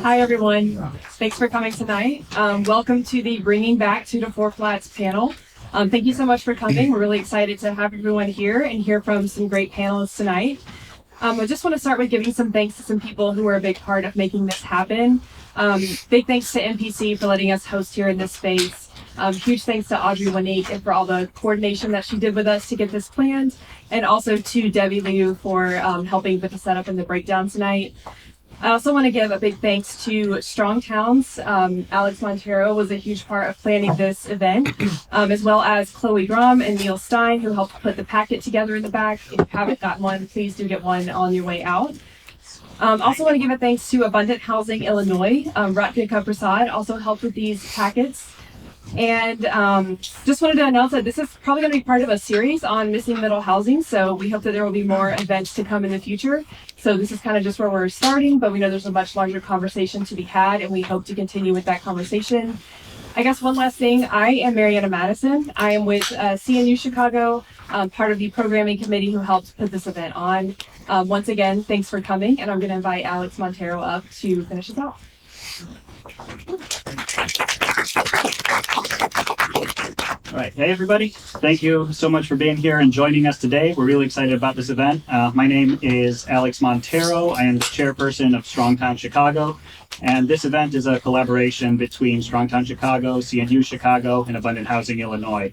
Hi, everyone. Thanks for coming tonight. Welcome to the Bringing Back 2 to 4 Flats panel. Thank you so much for coming. We're really excited to have everyone here and hear from some great panelists tonight. I just want to start with giving some thanks to some people who were a big part of making this happen. Big thanks to MPC for letting us host here in this space. Huge thanks to Audrey Wanique and for all the coordination that she did with us to get this planned, and also to Debbie Liu for helping with the setup and the breakdown tonight. I also want to give a big thanks to Strong Towns. Alex Montero was a huge part of planning this event, as well as Chloe Grom and Neil Stein, who helped put the packet together in the back. If you haven't gotten one, please do get one on your way out. Also want to give a thanks to Abundant Housing Illinois. Ratkika Prasad also helped with these packets. And just wanted to announce that this is probably going to be part of a series on missing middle housing. So we hope that there will be more events to come in the future. So this is kind of just where we're starting, but we know there's a much larger conversation to be had, and we hope to continue with that conversation. I guess one last thing, I am Mariana Madison. I am with CNU Chicago, part of the programming committee who helped put this event on. Once again, thanks for coming, and I'm going to invite Alex Montero up to finish us off. All right. Hey, everybody. Thank you so much for being here and joining us today. We're really excited about this event. My name is Alex Montero. I am the chairperson of Strongtown Chicago. And this event is a collaboration between Strongtown Chicago, CNU Chicago, and Abundant Housing Illinois.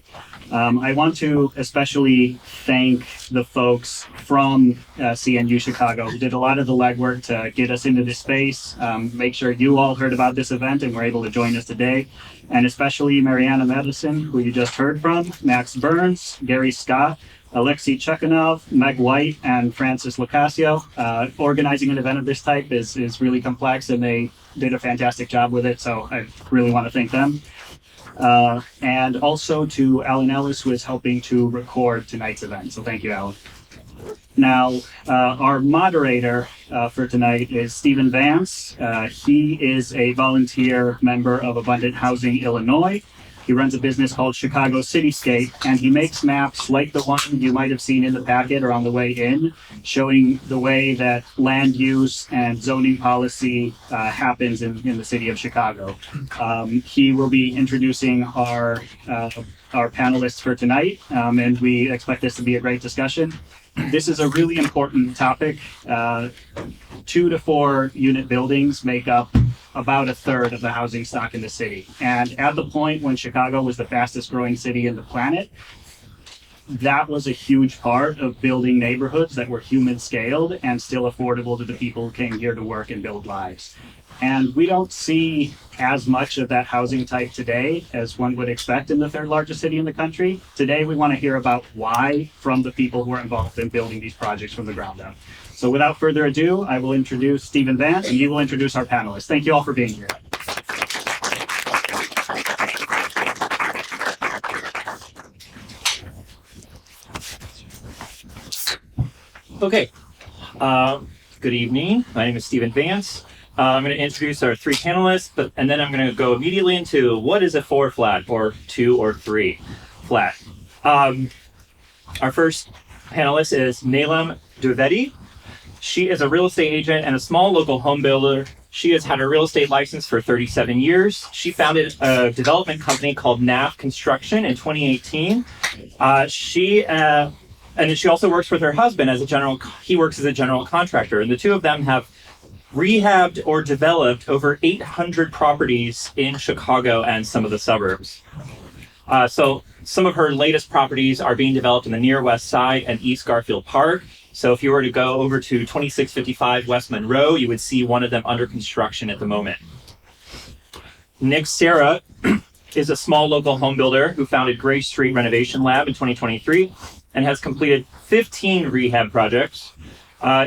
I want to especially thank the folks from CNU Chicago who did a lot of the legwork to get us into this space, make sure you all heard about this event and were able to join us today. And especially Mariana Madison, who you just heard from, Max Burns, Gary Scott, Alexei Chekhanov, Meg White, and Francis Locasio. Organizing an event of this type is really complex, and they did a fantastic job with it, so I really want to thank them. And also to Alan Ellis, who is helping to record tonight's event. So thank you, Alan. Now, our moderator for tonight is Stephen Vance. He is a volunteer member of Abundant Housing Illinois. He runs a business called Chicago Cityscape, and he makes maps like the one you might have seen in the packet or on the way in, showing the way that land use and zoning policy happens in the city of Chicago. He will be introducing our panelists for tonight, and we expect this to be a great discussion. This is a really important topic. 2 to 4 unit buildings make up about a third of the housing stock in the city. And at the point when Chicago was the fastest growing city in the planet, that was a huge part of building neighborhoods that were human scaled and still affordable to the people who came here to work and build lives. And we don't see as much of that housing type today as one would expect in the third largest city in the country. Today, we want to hear about why from the people who are involved in building these projects from the ground up. So without further ado, I will introduce Stephen Vance, and he will introduce our panelists. Thank you all for being here. Okay. Good evening. My name is Stephen Vance. I'm going to introduce our 3 panelists, and then I'm going to go immediately into what is a 4 flat or 2 or 3 flat. Our first panelist is Neelam Dwivedi. She is a real estate agent and a small local home builder. She has had a real estate license for 37 years. She founded a development company called NAF Construction in 2018. And she also works with her husband he works as a general contractor, and the two of them have rehabbed or developed over 800 properties in Chicago and some of the suburbs. So some of her latest properties are being developed in the near West Side and East Garfield Park. So if you were to go over to 2655 West Monroe, you would see one of them under construction at the moment. Nick Serra is a small local home builder who founded Gray Street Renovation Lab in 2023 and has completed 15 rehab projects.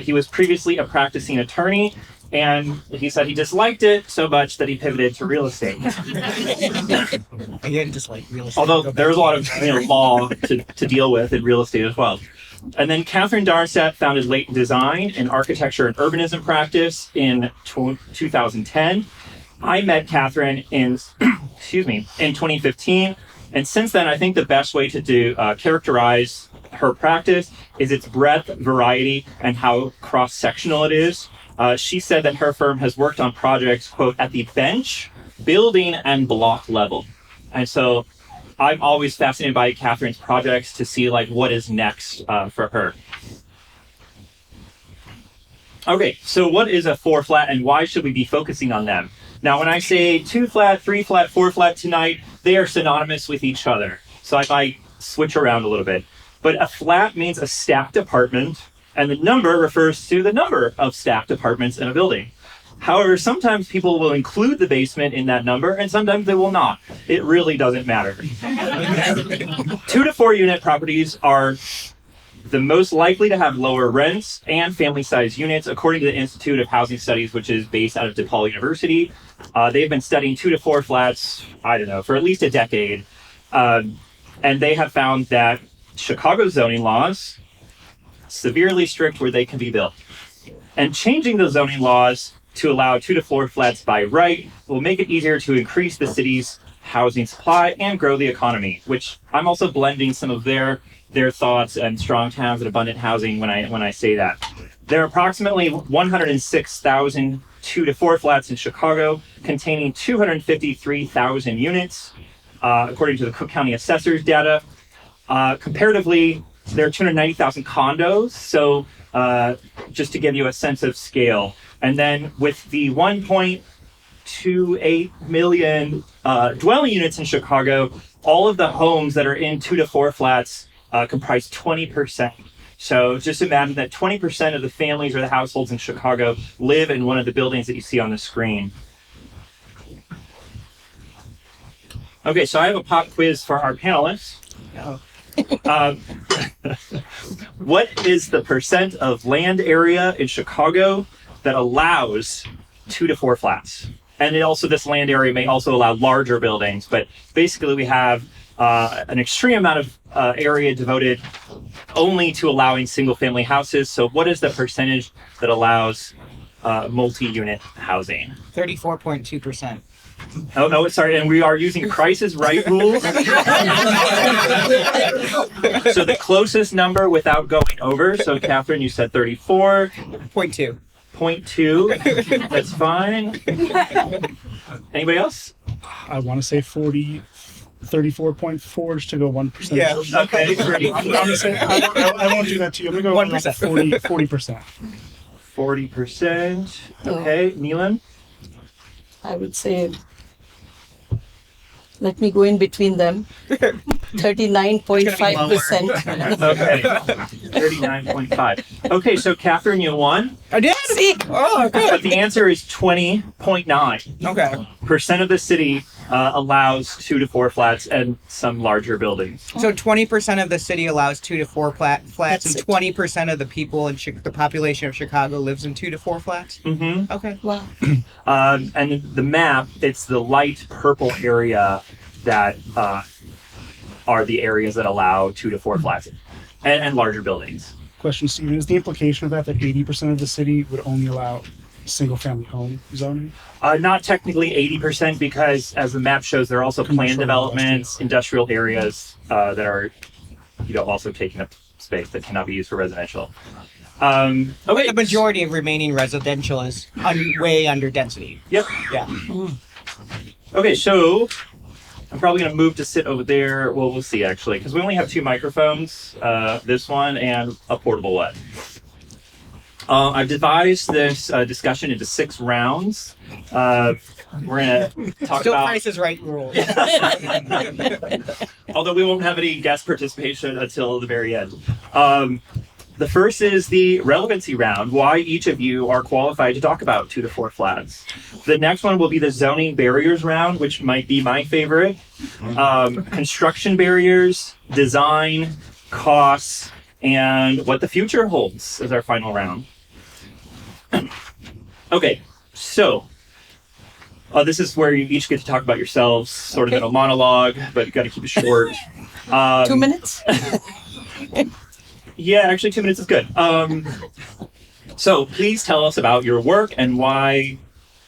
He was previously a practicing attorney, and he said he disliked it so much that he pivoted to real estate. I didn't dislike real estate. Although there's a lot of law to deal with in real estate as well. And then Catherine Darnset founded Leighton Design, an architecture and urbanism practice, in 2010. I met Catherine in 2015, and since then I think the best way to characterize her practice is its breadth, variety, and how cross-sectional it is. She said that her firm has worked on projects, quote, at the bench, building, and block level. And so I'm always fascinated by Catherine's projects to see like what is next for her. Okay, so what is a 4 flat and why should we be focusing on them? Now, when I say 2 flat, 3 flat, 4 flat tonight, they are synonymous with each other. So I might switch around a little bit. But a flat means a stacked apartment, and the number refers to the number of stacked apartments in a building. However, sometimes people will include the basement in that number, and sometimes they will not. It really doesn't matter. 2 to 4 unit properties are the most likely to have lower rents and family-sized units, according to the Institute of Housing Studies, which is based out of DePaul University. They've been studying 2 to 4 flats, I don't know, for at least a decade. And they have found that Chicago's zoning laws severely strict where they can be built. And changing those zoning laws to allow 2 to 4 flats by right will make it easier to increase the city's housing supply and grow the economy, which I'm also blending some of their thoughts and strong towns and abundant housing when I say that. There are approximately 106,000 2 to 4 flats in Chicago, containing 253,000 units, according to the Cook County Assessor's data. Comparatively, there are 290,000 condos, so just to give you a sense of scale. And then with the 1.28 million dwelling units in Chicago, all of the homes that are in 2 to 4 flats comprise 20%. So just imagine that 20% of the families or the households in Chicago live in one of the buildings that you see on the screen. Okay, so I have a pop quiz for our panelists. What is the percent of land area in Chicago that allows 2 to 4 flats? And this land area may also allow larger buildings, but basically we have an extreme amount of area devoted only to allowing single-family houses. So what is the percentage that allows multi-unit housing? 34.2%. Oh, no, sorry, and we are using Price is Right rules. So the closest number without going over, so Catherine, you said 34.2. 0.2, that's fine. Anybody else? I want to say 34.4 just to go 1%. Yeah. Okay. I'm gonna say, I won't do that to you. I'm going to go 1%. 40%. 40%. Okay, Neelan? I would say, let me go in between them. 39.5%. Okay. 39.5. Okay, so Catherine, you won. I did? See? Oh, good. But the answer is 20.9%. Okay. Percent of the city allows 2 to 4 flats and some larger buildings. So 20% of the city allows 2 to 4 flats, That's and it. 20% of the people in the population of Chicago lives in 2 to 4 flats? Mm-hmm. Okay. Wow. And the map, it's the light purple area that are the areas that allow 2 to 4 flats and larger buildings. Question, Stephen, is the implication of that 80% of the city would only allow single-family home zoning? Not technically 80% because, as the map shows, there are also planned Commercial, developments, industrial areas that are, also taking up space that cannot be used for residential. Okay. The majority of remaining residential is way under density. Yep. Yeah. Okay, so I'm probably going to move to sit over there. Well, we'll see, actually, because we only have 2 microphones, this one and a portable one. I've devised this discussion into 6 rounds. We're going to talk Still about... Price is Right rules. Although we won't have any guest participation until the very end. The first is the relevancy round, why each of you are qualified to talk about 2 to 4 flats. The next one will be the zoning barriers round, which might be my favorite. Construction barriers, design, costs, and what the future holds is our final round. Okay, so this is where you each get to talk about yourselves, sort of in a monologue, but you got to keep it short. 2 minutes? Yeah, actually 2 minutes is good. So please tell us about your work and why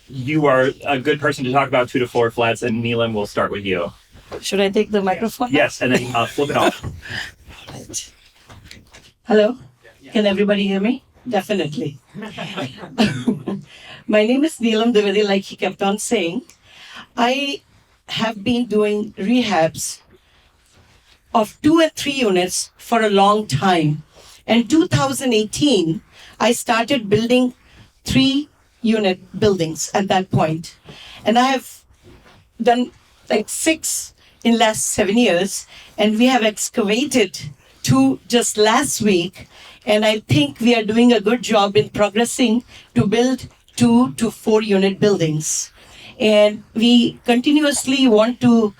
you are a good person to talk about 2 to 4 flats, and Neelam, we'll start with you. Should I take the microphone? Yes, and then flip it off. Right. Hello? Can everybody hear me? Definitely. My name is Neelam Dwivedi, like he kept on saying. I have been doing rehabs of 2 and 3 units for a long time. In 2018, I started building 3 unit buildings at that point. And I have done like 6 in last 7 years, and we have excavated 2 just last week. And I think we are doing a good job in progressing to build 2 to 4 unit buildings. And we continuously want to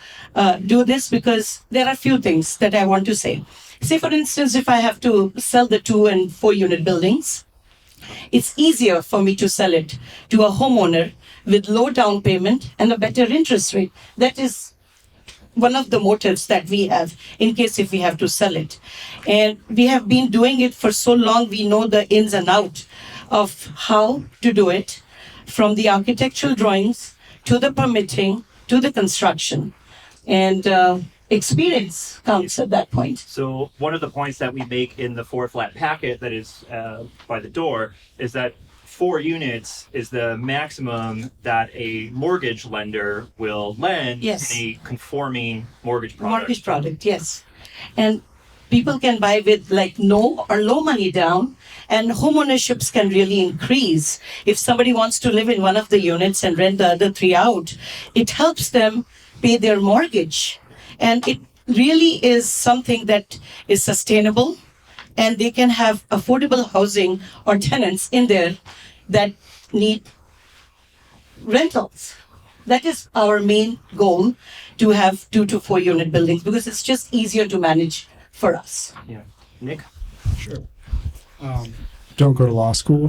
do this because there are a few things that I want to say. Say, for instance, if I have to sell the 2 and 4 unit buildings, it's easier for me to sell it to a homeowner with low down payment and a better interest rate. That is one of the motives that we have in case if we have to sell it. And we have been doing it for so long, we know the ins and outs of how to do it, from the architectural drawings to the permitting to the construction. And experience counts at that point. So one of the points that we make in the 4 flat packet that is by the door is that 4 units is the maximum that a mortgage lender will lend Yes. in a conforming mortgage product. Mortgage product, yes. And people can buy with like no or low money down, and homeownerships can really increase. If somebody wants to live in one of the units and rent the other 3 out, it helps them pay their mortgage. And it really is something that is sustainable, and they can have affordable housing or tenants in there that need rentals. That is our main goal, to have 2 to 4 unit buildings, because it's just easier to manage for us. Yeah. Nick? Sure. Don't go to law school.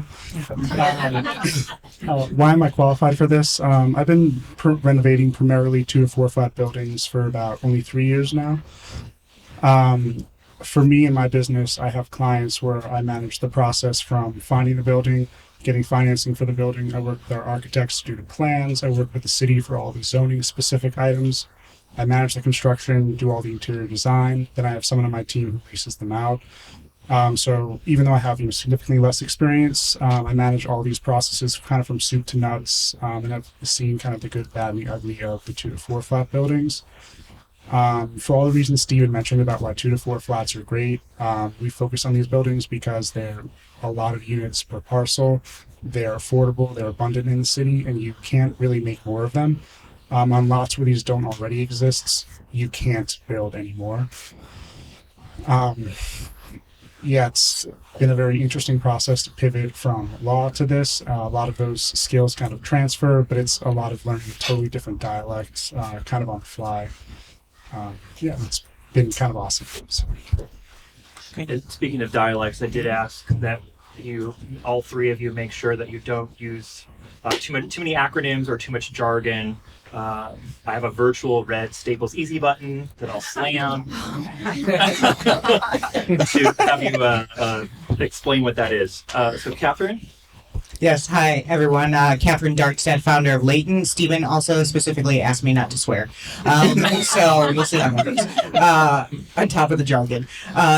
Why am I qualified for this? I've been renovating primarily 2 to 4 flat buildings for about only 3 years now. For me and my business, I have clients where I manage the process from finding the building, getting financing for the building. I work with our architects to do the plans. I work with the city for all the zoning specific items. I manage the construction, do all the interior design. Then I have someone on my team who leases them out. So even though I have significantly less experience, I manage all these processes kind of from soup to nuts, and I've seen kind of the good, bad, and the ugly of the 2 to 4 flat buildings. For all the reasons Steven mentioned about why 2 to 4 flats are great, we focus on these buildings because they're a lot of units per parcel. They're affordable, they're abundant in the city, and you can't really make more of them. On lots where these don't already exist, you can't build anymore. Yeah, it's been a very interesting process to pivot from law to this. A lot of those skills kind of transfer, but it's a lot of learning totally different dialects, kind of on the fly. Yeah, it's been kind of awesome. So. And speaking of dialects, I did ask that you, all 3 of you, make sure that you don't use too many acronyms or too much jargon. I have a virtual red Staples Easy button that I'll slam to have you explain what that is. So, Catherine? Yes, hi everyone. Catherine Darkstead, founder of Layton. Stephen also specifically asked me not to swear. So you'll see on top of the jargon.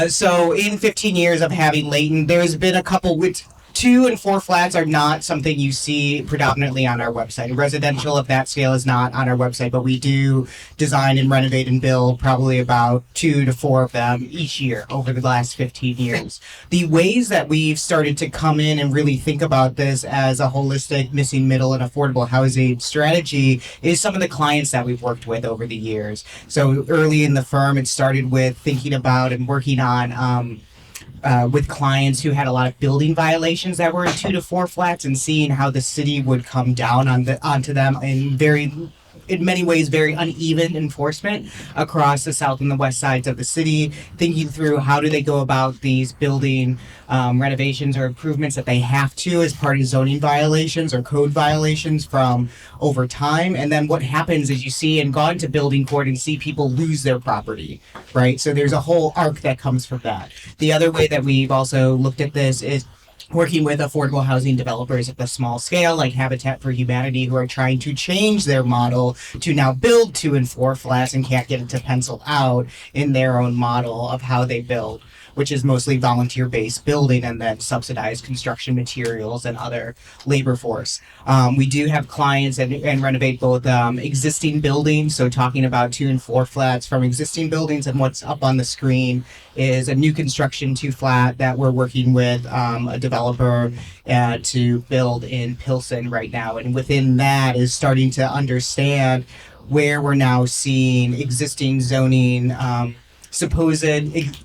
So in 15 years of having Layton, there's been a couple with 2 and 4 flats are not something you see predominantly on our website. Residential of that scale is not on our website, but we do design and renovate and build probably about 2 to 4 of them each year over the last 15 years. The ways that we've started to come in and really think about this as a holistic missing middle and affordable housing strategy is some of the clients that we've worked with over the years. So early in the firm, it started with thinking about and working on with clients who had a lot of building violations that were in 2 to 4 flats, and seeing how the city would come down onto them in many ways very uneven enforcement across the south and the west sides of the city, thinking through how do they go about these building renovations or improvements that they have to as part of zoning violations or code violations from over time. And then what happens is you see and gone to building court and see people lose their property, right? So there's a whole arc that comes from that. The other way that we've also looked at this is working with affordable housing developers at the small scale, like Habitat for Humanity, who are trying to change their model to now build 2 and 4 flats and can't get it to pencil out in their own model of how they build. which is mostly volunteer-based building and then subsidized construction materials and other labor force. We do have clients and renovate both existing buildings, so talking about 2 and 4 flats from existing buildings, and what's up on the screen is a new construction 2 flat that we're working with a developer to build in Pilsen right now. And within that is starting to understand where we're now seeing existing zoning, supposed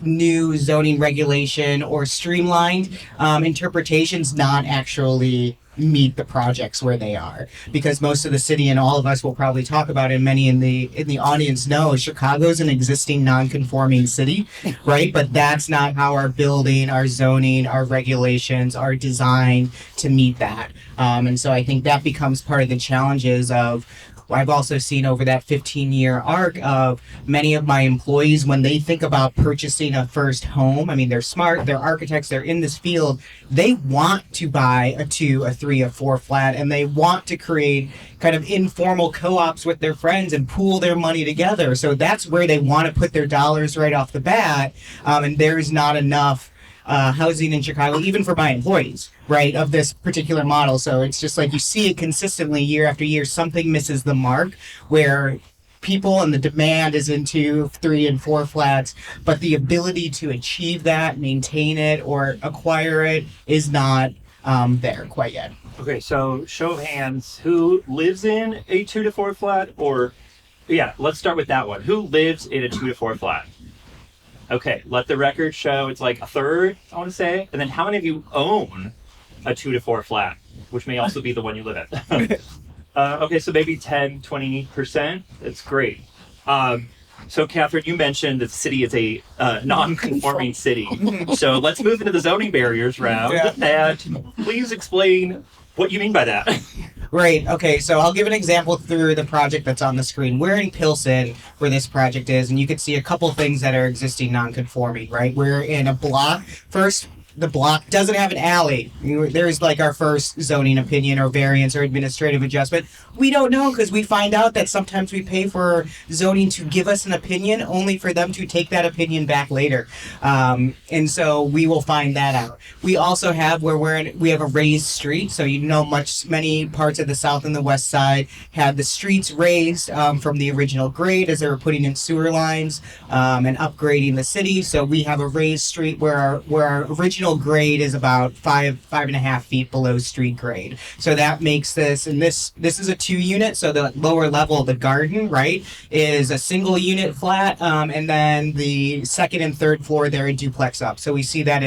new zoning regulation or streamlined interpretations not actually meet the projects where they are, because most of the city, and all of us will probably talk about, and many in the audience know, Chicago's an existing non-conforming city, right? But that's not how our building, our zoning, our regulations are designed to meet that. And so I think that becomes part of the challenges of, I've also seen over that 15-year arc of many of my employees, when they think about purchasing a first home, I mean, they're smart, they're architects, they're in this field, they want to buy a 2, a 3, a 4 flat, and they want to create kind of informal co-ops with their friends and pool their money together. So that's where they want to put their dollars right off the bat, and there's not enough housing in Chicago, even for my employees, right, of this particular model. So it's just like you see it consistently year after year. Something misses the mark where people and the demand is in 2, 3, and 4 flats, but the ability to achieve that, maintain it, or acquire it is not there quite yet. Okay, so show of hands, who lives in a 2 to 4 flat? Or, yeah, let's start with that one. Who lives in a 2 to 4 flat? Okay, let the record show it's like a third, I want to say. And then how many of you own a 2 to 4 flat, which may also be the one you live in? Okay, so maybe 10, 20%. That's great. So Catherine, you mentioned that the city is a non-conforming city. So let's move into the zoning barriers round. Yeah. And please explain what you mean by that. Right. Okay. So I'll give an example through the project that's on the screen. We're in Pilsen, where this project is, and you can see a couple things that are existing non-conforming. Right. We're in a block. First, the block doesn't have an alley. There's like our first zoning opinion or variance or administrative adjustment. We don't know, because we find out that sometimes we pay for zoning to give us an opinion only for them to take that opinion back later. And so we will find that out. We also have where we have a raised street. So many parts of the south and the west side had the streets raised from the original grade as they were putting in sewer lines and upgrading the city. So we have a raised street where our original grade is about 5.5 feet below street grade. So that makes this, and this is a 2-unit, so the lower level, the garden, right, is a single unit flat, and then the second and third floor, they're a duplex up. So we see that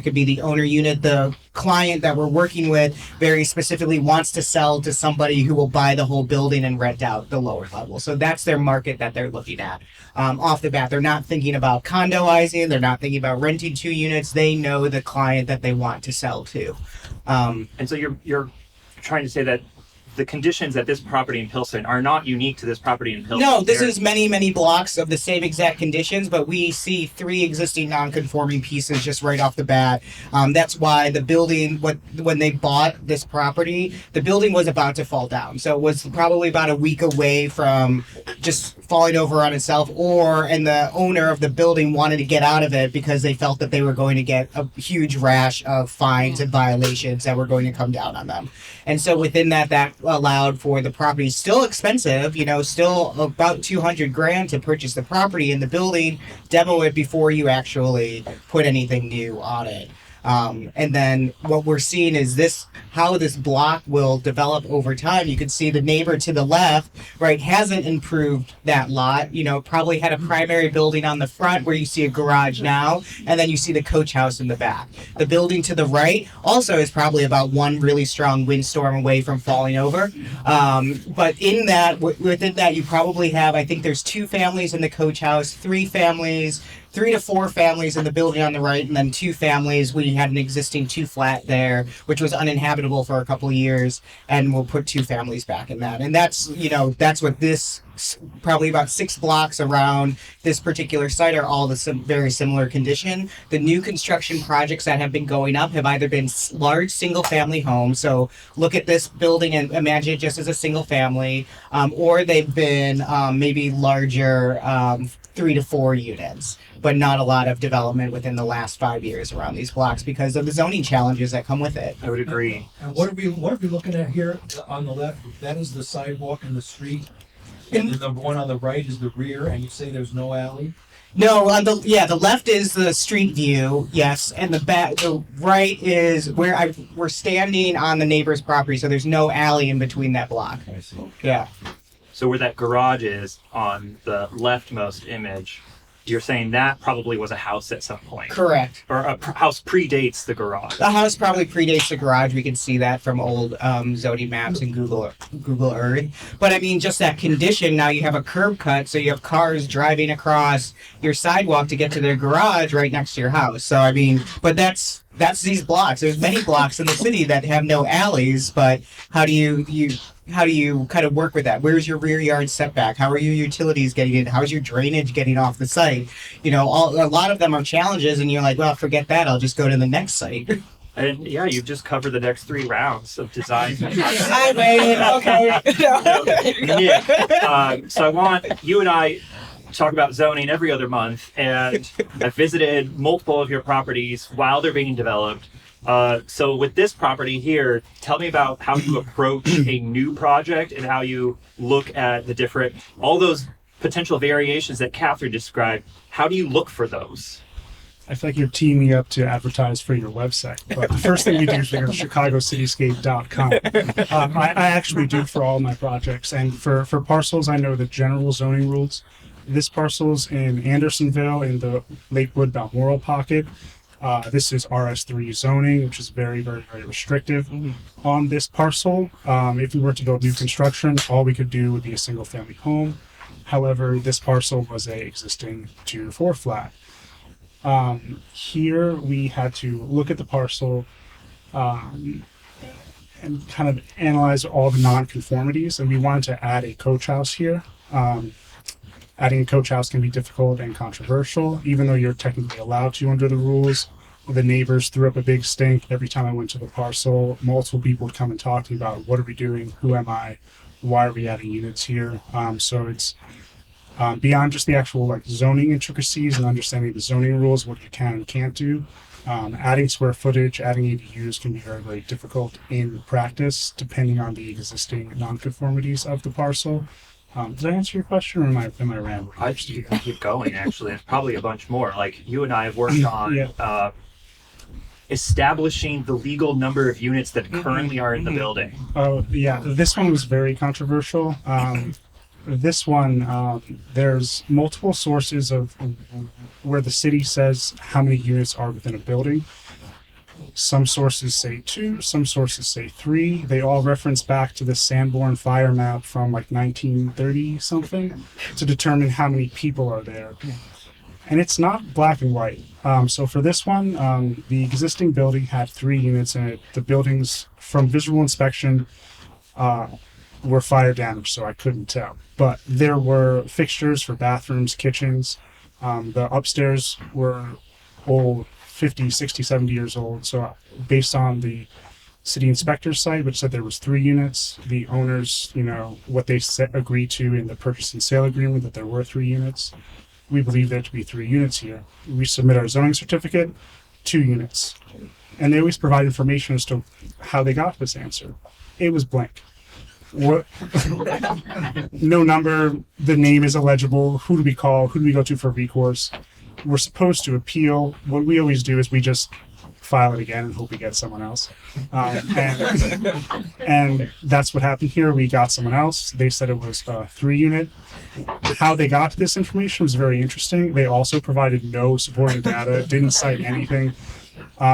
could be the owner unit. The client that we're working with very specifically wants to sell to somebody who will buy the whole building and rent out the lower level. So that's their market that they're looking at. Off the bat, they're not thinking about condoizing, they're not thinking about renting 2 units. They know the client that they want to sell to. And so you're trying to say that the conditions at this property in Pilsen are not unique to this property in Pilsen. No, this is many blocks of the same exact conditions, but we see 3 existing non-conforming pieces just right off the bat. That's why the building, when they bought this property, the building was about to fall down. So it was probably about a week away from just falling over on itself, and the owner of the building wanted to get out of it because they felt that they were going to get a huge rash of fines and violations that were going to come down on them. And so within that allowed for the property, still expensive, still about $200,000 to purchase the property in the building, demo it before you actually put anything new on it. And then what we're seeing is how this block will develop over time. You can see the neighbor to the left, right, hasn't improved that lot. Probably had a primary building on the front where you see a garage now, and then you see the coach house in the back. The building to the right also is probably about one really strong windstorm away from falling over. But within that, you probably have, I think there's 2 families in the coach house, 3 to 4 families in the building on the right, and then 2 families. We had an existing 2 flat there, which was uninhabitable for a couple of years, and we'll put 2 families back in that. And that's what this, probably about 6 blocks around this particular site are all very similar condition. The new construction projects that have been going up have either been large single family homes. So look at this building and imagine it just as a single family, or they've been maybe larger 3 to 4 units, but not a lot of development within the last 5 years around these blocks because of the zoning challenges that come with it. I would agree. And what are we looking at here on the left? That is the sidewalk in the street. And then the one on the right is the rear, and you say there's no alley? No, on the left is the street view, yes, and the right is where we're standing on the neighbor's property, so there's no alley in between that block. I see. Yeah. So where that garage is on the leftmost image, you're saying that probably was a house at some point. Correct. Or house predates the garage. The house probably predates the garage. We can see that from old zoning maps and Google Earth. But I mean, just that condition. Now you have a curb cut, so you have cars driving across your sidewalk to get to their garage right next to your house. So I mean, but that's these blocks. There's many blocks in the city that have no alleys. But how do you kind of work with that? Where's your rear yard setback? How are your utilities getting in? How's your drainage getting off the site? You know, a lot of them are challenges, and you're like, well, forget that. I'll just go to the next site. And yeah, you've just covered the next 3 rounds of design. I mean, okay. Yeah. So I want you and I talk about zoning every other month, and I've visited multiple of your properties while they're being developed. So with this property here, tell me about how you approach a new project and how you look at all those potential variations that Catherine described. How do you look for those? I feel like you're teeing me up to advertise for your website. But the first thing we do is we go to chicagocityscape.com. I actually do for all my projects. And for parcels, I know the general zoning rules. This parcel's in Andersonville in the Lakewood Balmoral pocket. This is RS3 zoning, which is very, very, very restrictive on this parcel. If we were to build new construction, all we could do would be a single family home. However, this parcel was a existing 2-4 flat. Here we had to look at the parcel and kind of analyze all the non-conformities, and we wanted to add a coach house here. Adding a coach house can be difficult and controversial, even though you're technically allowed to under the rules. The neighbors threw up a big stink every time I went to the parcel. Multiple people would come and talk to me about what are we doing, who am I, why are we adding units here. So it's beyond just the actual zoning intricacies and understanding the zoning rules, what you can and can't do. Adding square footage, adding ADUs can be very, very difficult in practice, depending on the existing nonconformities of the parcel. Did I answer your question, or am I rambling? I just keep going, actually. There's probably a bunch more. Like, you and I have worked on establishing the legal number of units that currently are in the building. Oh, yeah. This one was very controversial. This one, there's multiple sources of where the city says how many units are within a building. Some sources say 2, some sources say 3. They all reference back to the Sanborn fire map from 1930 something to determine how many people are there. And it's not black and white. So for this one, the existing building had 3 units in it. The buildings, from visual inspection, were fire damaged, so I couldn't tell. But there were fixtures for bathrooms, kitchens. The upstairs were old, 50, 60, 70 years old. So based on the city inspector's site, which said there was 3 units, the owners, what they agreed to in the purchase and sale agreement that there were 3 units, we believe there to be 3 units here. We submit our zoning certificate, 2 units. And they always provide information as to how they got this answer. It was blank. What? No number, the name is illegible. Who do we call? Who do we go to for recourse? We're supposed to appeal. What we always do is we just file it again and hope we get someone else. And that's what happened here. We got someone else. They said it was a 3 unit. How they got to this information was very interesting. They also provided no supporting data, didn't cite anything.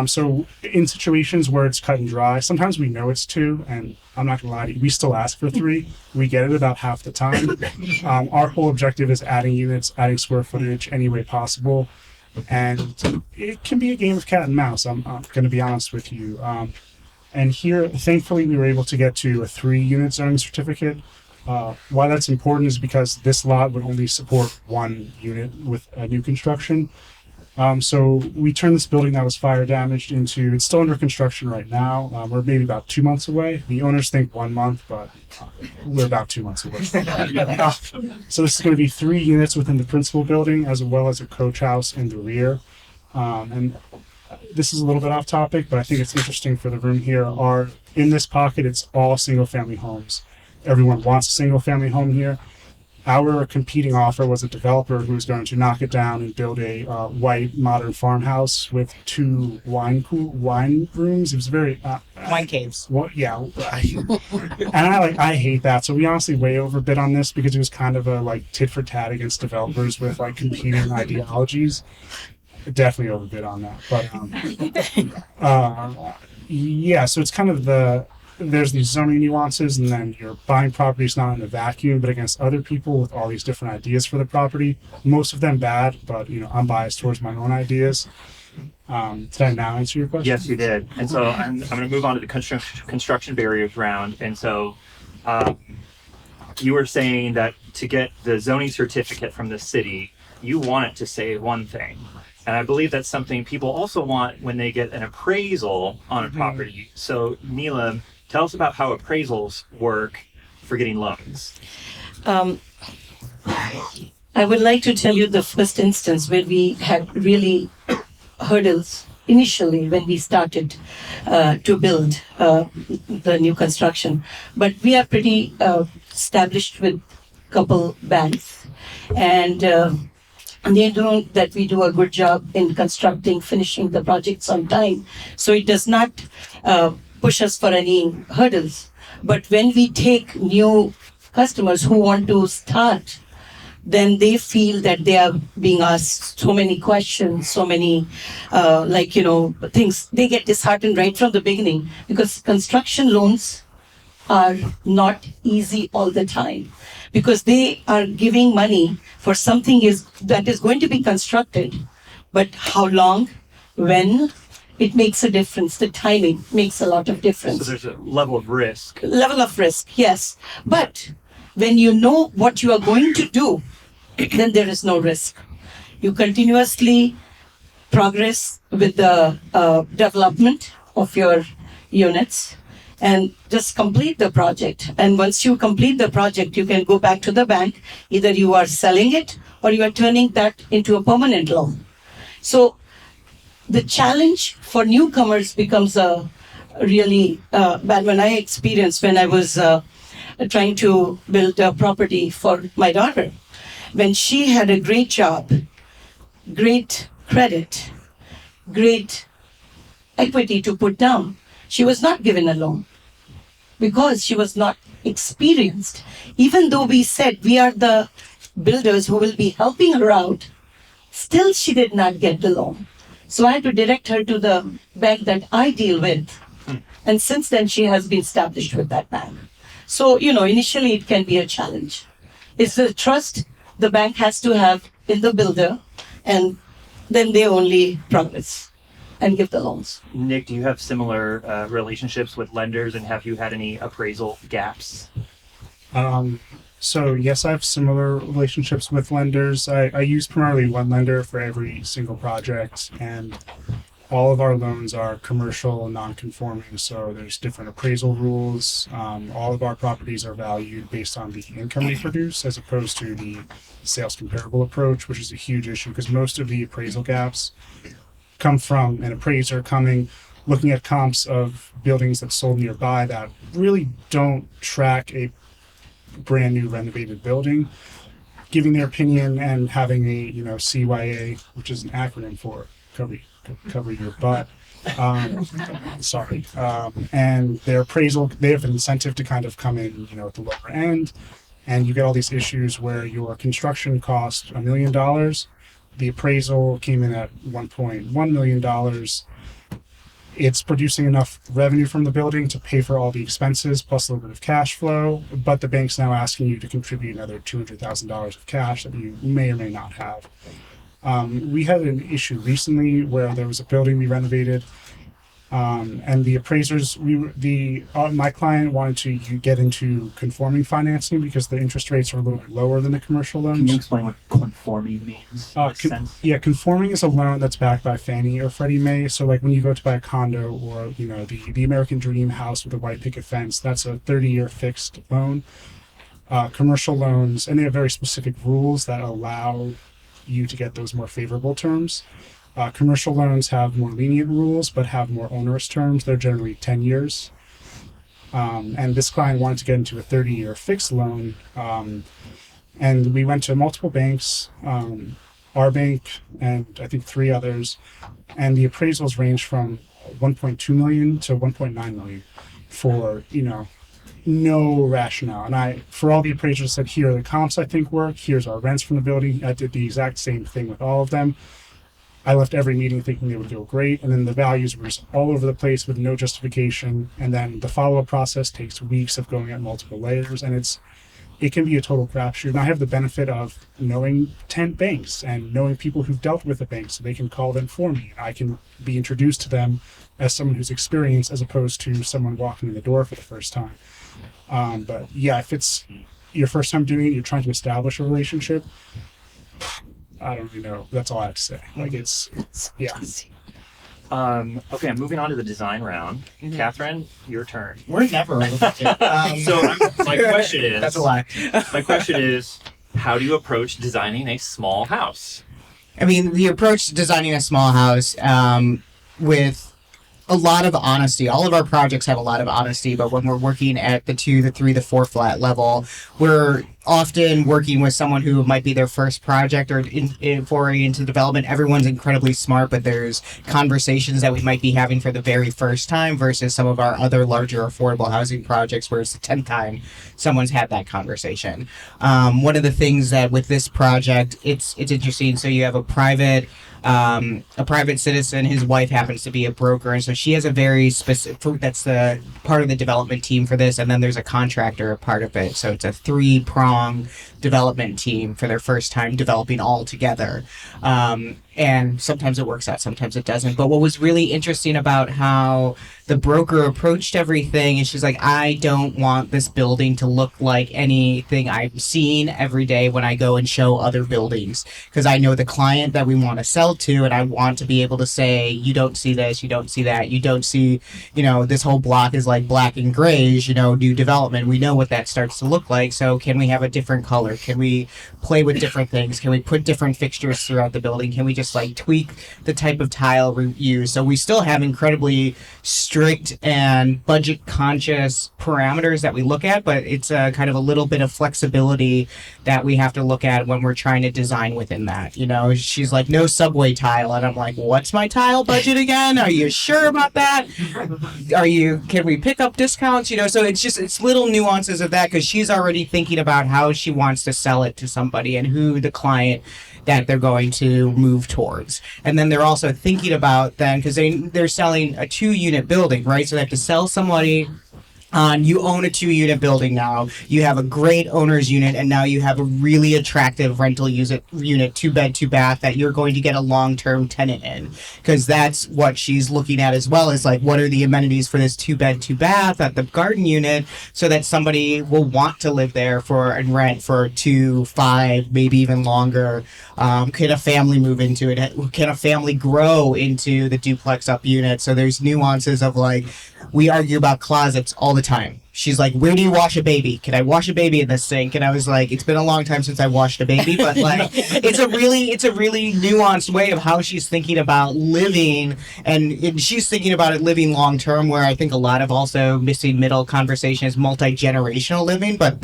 So in situations where it's cut and dry, sometimes we know it's 2, and I'm not gonna lie to you, we still ask for 3. We get it about half the time. Our whole objective is adding units, adding square footage any way possible. And it can be a game of cat and mouse, I'm gonna be honest with you. And here, thankfully, we were able to get to a 3-unit zoning certificate. Why that's important is because this lot would only support 1 unit with a new construction. So we turned this building that was fire damaged into, it's still under construction right now. We're maybe about 2 months away. The owners think 1 month, but we're about 2 months away. So this is going to be 3 units within the principal building, as well as a coach house in the rear. And this is a little bit off topic, but I think it's interesting for the room here. In this pocket, it's all single family homes. Everyone wants a single family home here. Our competing offer was a developer who was going to knock it down and build a white modern farmhouse with 2 wine rooms. It was very Wine caves. well, yeah, and I hate that. So we honestly way overbid on this because it was kind of a like tit for tat against developers with like competing ideologies. Definitely overbid on that, but yeah. So it's kind of there's these zoning nuances, and then you're buying properties not in a vacuum, but against other people with all these different ideas for the property. Most of them bad, but I'm biased towards my own ideas. Did I now answer your question? Yes, you did. And so I'm going to move on to the construction barriers round. And so you were saying that to get the zoning certificate from the city, you want it to say one thing. And I believe that's something people also want when they get an appraisal on a property. So Neela, tell us about how appraisals work for getting loans. I would like to tell you the first instance where we had really hurdles initially when we started to build the new construction. But we are pretty established with a couple banks, and they know that we do a good job in finishing the projects on time. So it does not push us for any hurdles. But when we take new customers who want to start, then they feel that they are being asked so many questions, so many, things. They get disheartened right from the beginning because construction loans are not easy all the time, because they are giving money for something that is going to be constructed. But how long, when, it makes a difference. The timing makes a lot of difference. So there's a level of risk. Level of risk, yes. But when you know what you are going to do, then there is no risk. You continuously progress with the development of your units and just complete the project. And once you complete the project, you can go back to the bank. Either you are selling it or you are turning that into a permanent loan. So the challenge for newcomers becomes a really bad one. I experienced when I was trying to build a property for my daughter. When she had a great job, great credit, great equity to put down, she was not given a loan because she was not experienced. Even though we said we are the builders who will be helping her out, still she did not get the loan. So I had to direct her to the bank that I deal with. And since then, she has been established with that bank. So, initially it can be a challenge. It's the trust the bank has to have in the builder, and then they only progress and give the loans. Nick, do you have similar relationships with lenders, and have you had any appraisal gaps? So yes, I have similar relationships with lenders. I use primarily one lender for every single project, and all of our loans are commercial and non-conforming, so there's different appraisal rules. All of our properties are valued based on the income they produce as opposed to the sales comparable approach, which is a huge issue because most of the appraisal gaps come from an appraiser looking at comps of buildings that sold nearby that really don't track a brand new renovated building, giving their opinion and having a CYA, which is an acronym for cover your butt. And their appraisal, they have an incentive to kind of come in at the lower end, and you get all these issues where your construction cost $1 million, the appraisal came in at $1.1 million. It's producing enough revenue from the building to pay for all the expenses plus a little bit of cash flow, but the bank's now asking you to contribute another $200,000 of cash that you may or may not have. We had an issue recently where there was a building we renovated, And the appraisers, my client wanted to get into conforming financing because the interest rates are a little bit lower than the commercial loans. Can you explain what conforming means? In a sense? Yeah, conforming is a loan that's backed by Fannie or Freddie Mae. So like when you go to buy a condo or, you know, the American Dream house with a white picket fence, that's a 30-year fixed loan. Commercial loans, and they have very specific rules that allow you to get those more favorable terms. Commercial loans have more lenient rules, but have more onerous terms. They're generally 10 years. And this client wanted to get into a 30-year fixed loan. And we went to multiple banks, our bank, and I think 3 others. And the appraisals range from 1.2 million to 1.9 million for, you know, no rationale. And for all the appraisers said, here are the comps I think work, here's our rents from the building. I did the exact same thing with all of them. I left every meeting thinking they would go great, and then the values were just all over the place with no justification. And then the follow-up process takes weeks of going at multiple layers, and it can be a total crapshoot. And I have the benefit of knowing 10 banks and knowing people who've dealt with the banks, so they can call them for me. I can be introduced to them as someone who's experienced as opposed to someone walking in the door for the first time. But yeah, if it's your first time doing it, you're trying to establish a relationship, I don't really know. That's all I have to say. Like yeah. Okay, I'm moving on to the design round. Catherine, your turn. We're never over budget. My question is, That's a lie. my question is, how do you approach designing a small house? I mean, the approach to designing a small house with a lot of honesty. All of our projects have a lot of honesty, but when we're working at the 2, the 3, the 4 flat level, we're often working with someone who might be their first project or foray into development. Everyone's incredibly smart, but there's conversations that we might be having for the very first time versus some of our other larger affordable housing projects where it's the 10th time someone's had that conversation. One of the things that with this project, it's interesting. So you have a private citizen. His wife happens to be a broker, and so she has a very specific. That's the part of the development team for this, and then there's a contractor a part of it. So it's a 3-pronged development team for their first time developing all together. And sometimes it works out, sometimes it doesn't. But what was really interesting about how the broker approached everything, and she's like, I don't want this building to look like anything I'm seeing every day when I go and show other buildings, because I know the client that we want to sell to, and I want to be able to say, you don't see this, you don't see that, you don't see, you know, this whole block is like black and grays, you know, new development. We know what that starts to look like. So can we have a different color? Can we play with different things? Can we put different fixtures throughout the building? Can we just like tweak the type of tile we use? So we still have incredibly strict and budget conscious parameters that we look at, but it's a kind of a little bit of flexibility that we have to look at when we're trying to design within that. You know, she's like, no subway tile, and I'm like, what's my tile budget again? Are you sure about that? Can we pick up discounts? You know, so it's little nuances of that, because she's already thinking about how she wants to sell it to somebody and who the client that they're going to move towards. And then they're also thinking about then, because they're selling a 2-unit building, right? So they have to sell somebody on, you own a 2-unit building now, you have a great owner's unit, and now you have a really attractive rental unit, 2-bed, 2-bath that you're going to get a long-term tenant in. Because that's what she's looking at as well, is like, what are the amenities for this 2-bed, 2-bath at the garden unit, so that somebody will want to live there and rent for 2, 5, maybe even longer. Can a family move into it? Can a family grow into the duplex up unit? So there's nuances of like, we argue about closets all the time. She's like, where do you wash a baby? Can I wash a baby in this sink? And I was like, it's been a long time since I washed a baby, but like, it's a really nuanced way of how she's thinking about living, and she's thinking about it living long term, where I think a lot of also missing middle conversation is multi-generational living, but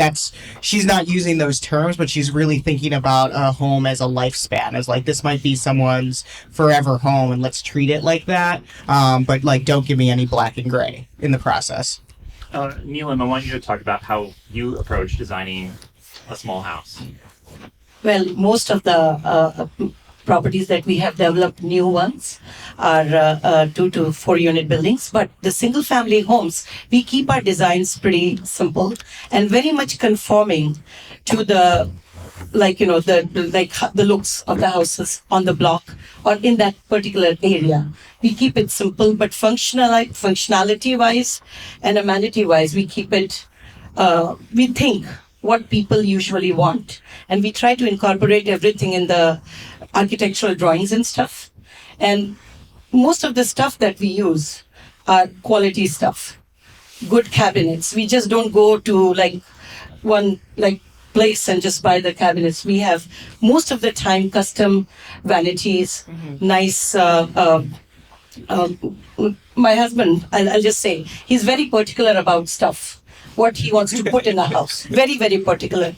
she's not using those terms, but she's really thinking about a home as a lifespan, as like, this might be someone's forever home, and let's treat it like that. But like, don't give me any black and gray in the process. Neelam, I want you to talk about how you approach designing a small house. Well, most of the properties that we have developed, new ones, are 2 to 4 unit buildings. But the single family homes, we keep our designs pretty simple and very much conforming to the like the looks of the houses on the block or in that particular area. We keep it simple, but functionality wise and amenity wise, we keep it. We think what people usually want, and we try to incorporate everything in the architectural drawings and stuff. And most of the stuff that we use are quality stuff, good cabinets. We just don't go to one place and just buy the cabinets. We have most of the time custom vanities, nice. My husband, I'll just say, he's very particular about stuff, what he wants to put in a house. Very, very particular.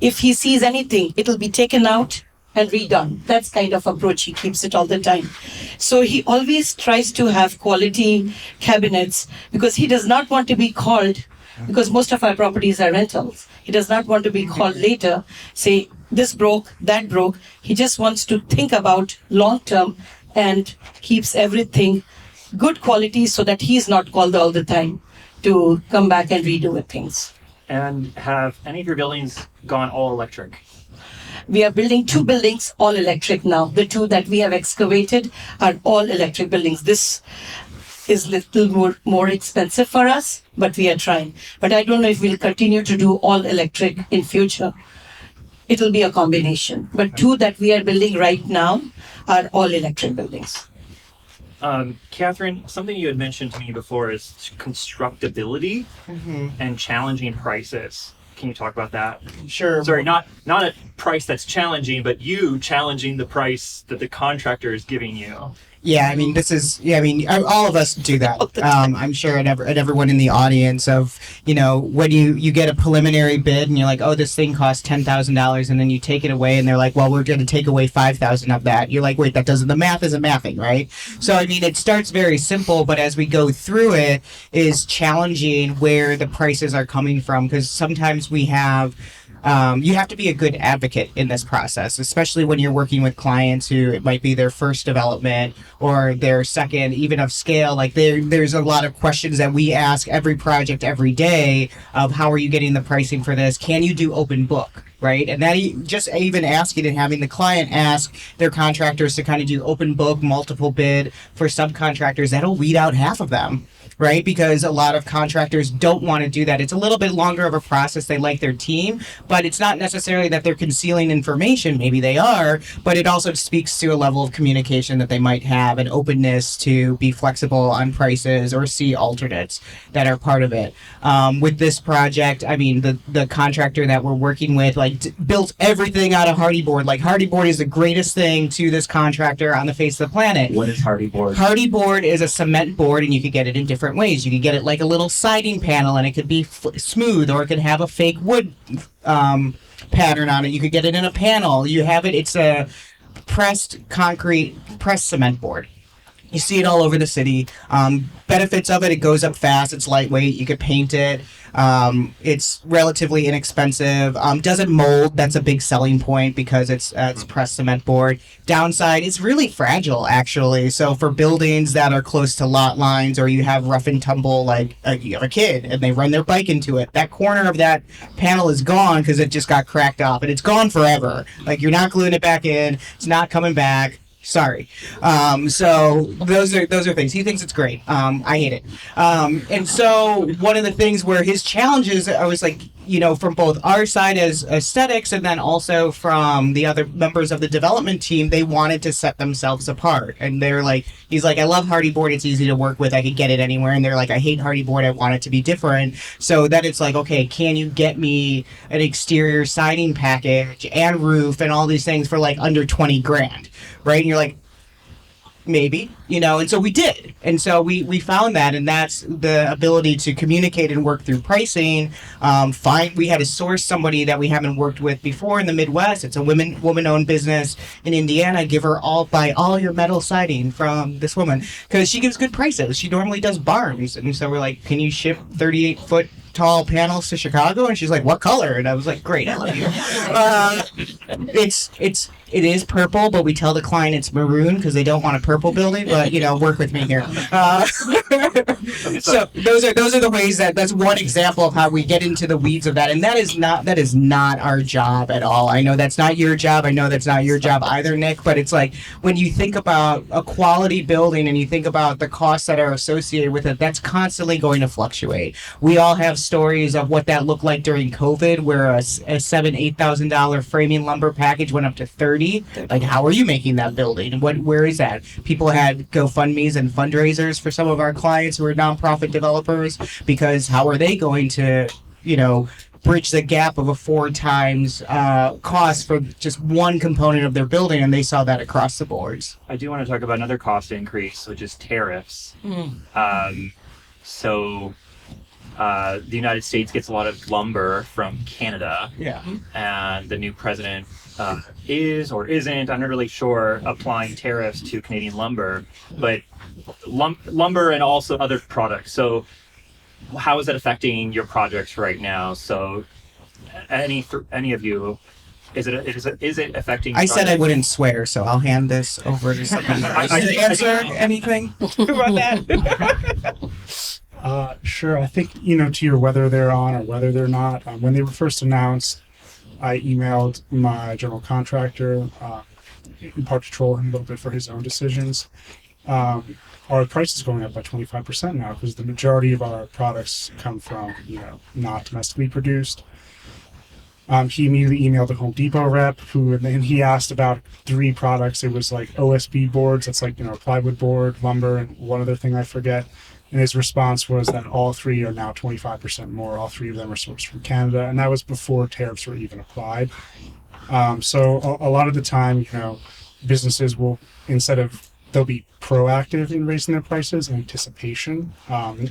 If he sees anything, it'll be taken out and redone. That's kind of approach. He keeps it all the time. So he always tries to have quality cabinets because he does not want to be called, because most of our properties are rentals. He does not want to be called later, say, this broke, that broke. He just wants to think about long term and keeps everything good quality so that he's not called all the time to come back and redo things. And have any of your buildings gone all electric? We are building 2 buildings all electric now. The 2 that we have excavated are all electric buildings. This is little more expensive for us, but we are trying. But I don't know if we'll continue to do all electric in future. It'll be a combination. But 2 that we are building right now are all electric buildings. Catherine, something you had mentioned to me before is constructability and challenging prices. Can you talk about that? Sure. Sorry, not a price that's challenging, but you challenging the price that the contractor is giving you. Yeah, I mean, all of us do that. I'm sure, and everyone in the audience of, when you get a preliminary bid and you're like, oh, this thing costs $10,000, and then you take it away and they're like, well, we're going to take away 5,000 of that. You're like, wait, the math isn't mathing, right? So, I mean, it starts very simple, but as we go through it is challenging where the prices are coming from, because sometimes we have... you have to be a good advocate in this process, especially when you're working with clients who it might be their first development or their second, even of scale. Like there's a lot of questions that we ask every project every day of how are you getting the pricing for this? Can you do open book? Right. And that just even asking and having the client ask their contractors to kind of do open book, multiple bid for subcontractors, that'll weed out half of them. Right? Because a lot of contractors don't want to do that. It's a little bit longer of a process. They like their team, but it's not necessarily that they're concealing information. Maybe they are, but it also speaks to a level of communication that they might have, an openness to be flexible on prices or see alternates that are part of it. With this project, I mean, the contractor that we're working with, built everything out of hardy board. Like, hardy board is the greatest thing to this contractor on the face of the planet. What is hardy board? Hardy board is a cement board, and you could get it in different ways. You could get it like a little siding panel, and it could be smooth, or it could have a fake wood pattern on it. You could get it in a panel. You have it. It's a pressed cement board. You see it all over the city. Benefits of it: it goes up fast. It's lightweight. You could paint it. It's relatively inexpensive. Doesn't mold. That's a big selling point because it's pressed cement board. Downside, it's really fragile, actually. So for buildings that are close to lot lines, or you have rough and tumble, like you have a kid and they run their bike into it, that corner of that panel is gone because it just got cracked off, and it's gone forever. Like, you're not gluing it back in. It's not coming back. Sorry. So those are things. He thinks it's great. I hate it. And so one of the things where his challenges, I was like, from both our side as aesthetics and then also from the other members of the development team, they wanted to set themselves apart. And they're like, he's like, I love hardy board. It's easy to work with. I could get it anywhere. And they're like, I hate hardy board. I want it to be different. So then it's like, okay, can you get me an exterior siding package and roof and all these things for like under 20 grand? Right? And you're like, maybe, and so we did. And so we found that, and that's the ability to communicate and work through pricing. We had to source somebody that we haven't worked with before in the Midwest. It's a woman-owned business in Indiana. Buy all your metal siding from this woman because she gives good prices. She normally does barns. And so we're like, can you ship 38-foot tall panels to Chicago? And she's like, what color? And I was like, great, I love you. it is purple, but we tell the client it's maroon because they don't want a purple building. But work with me here. So those are the ways that's one example of how we get into the weeds of that, and that is not our job at all. I know that's not your job. I know that's not your job either, Nick. But it's like when you think about a quality building and you think about the costs that are associated with it, that's constantly going to fluctuate. We all have stories of what that looked like during COVID, where a $7,000-8,000 framing lumber package went up to $30,000. Like, how are you making that building? Where is that? People had GoFundMe's and fundraisers for some of our clients who are nonprofit developers, because how are they going to, bridge the gap of a 4 times cost for just one component of their building, and they saw that across the boards. I do want to talk about another cost increase, which is tariffs. The United States gets a lot of lumber from Canada. Yeah. And the new president is or isn't, I'm not really sure, applying tariffs to Canadian lumber, but lumber and also other products. So how is that affecting your projects right now? So any of you, is it affecting? I said I wouldn't swear, so I'll hand this over to someone else to answer anything about that. Sure. I think, to your whether they're on or whether they're not, when they were first announced, I emailed my general contractor, in part to troll him a little bit for his own decisions. Our price is going up by 25% now because the majority of our products come from, not domestically produced. He immediately emailed the Home Depot rep, and then he asked about 3 products. It was like OSB boards, that's like, plywood board, lumber, and one other thing I forget. And his response was that all 3 are now 25% more. All 3 of them are sourced from Canada, and that was before tariffs were even applied. So a lot of the time, businesses will, they'll be proactive in raising their prices in anticipation,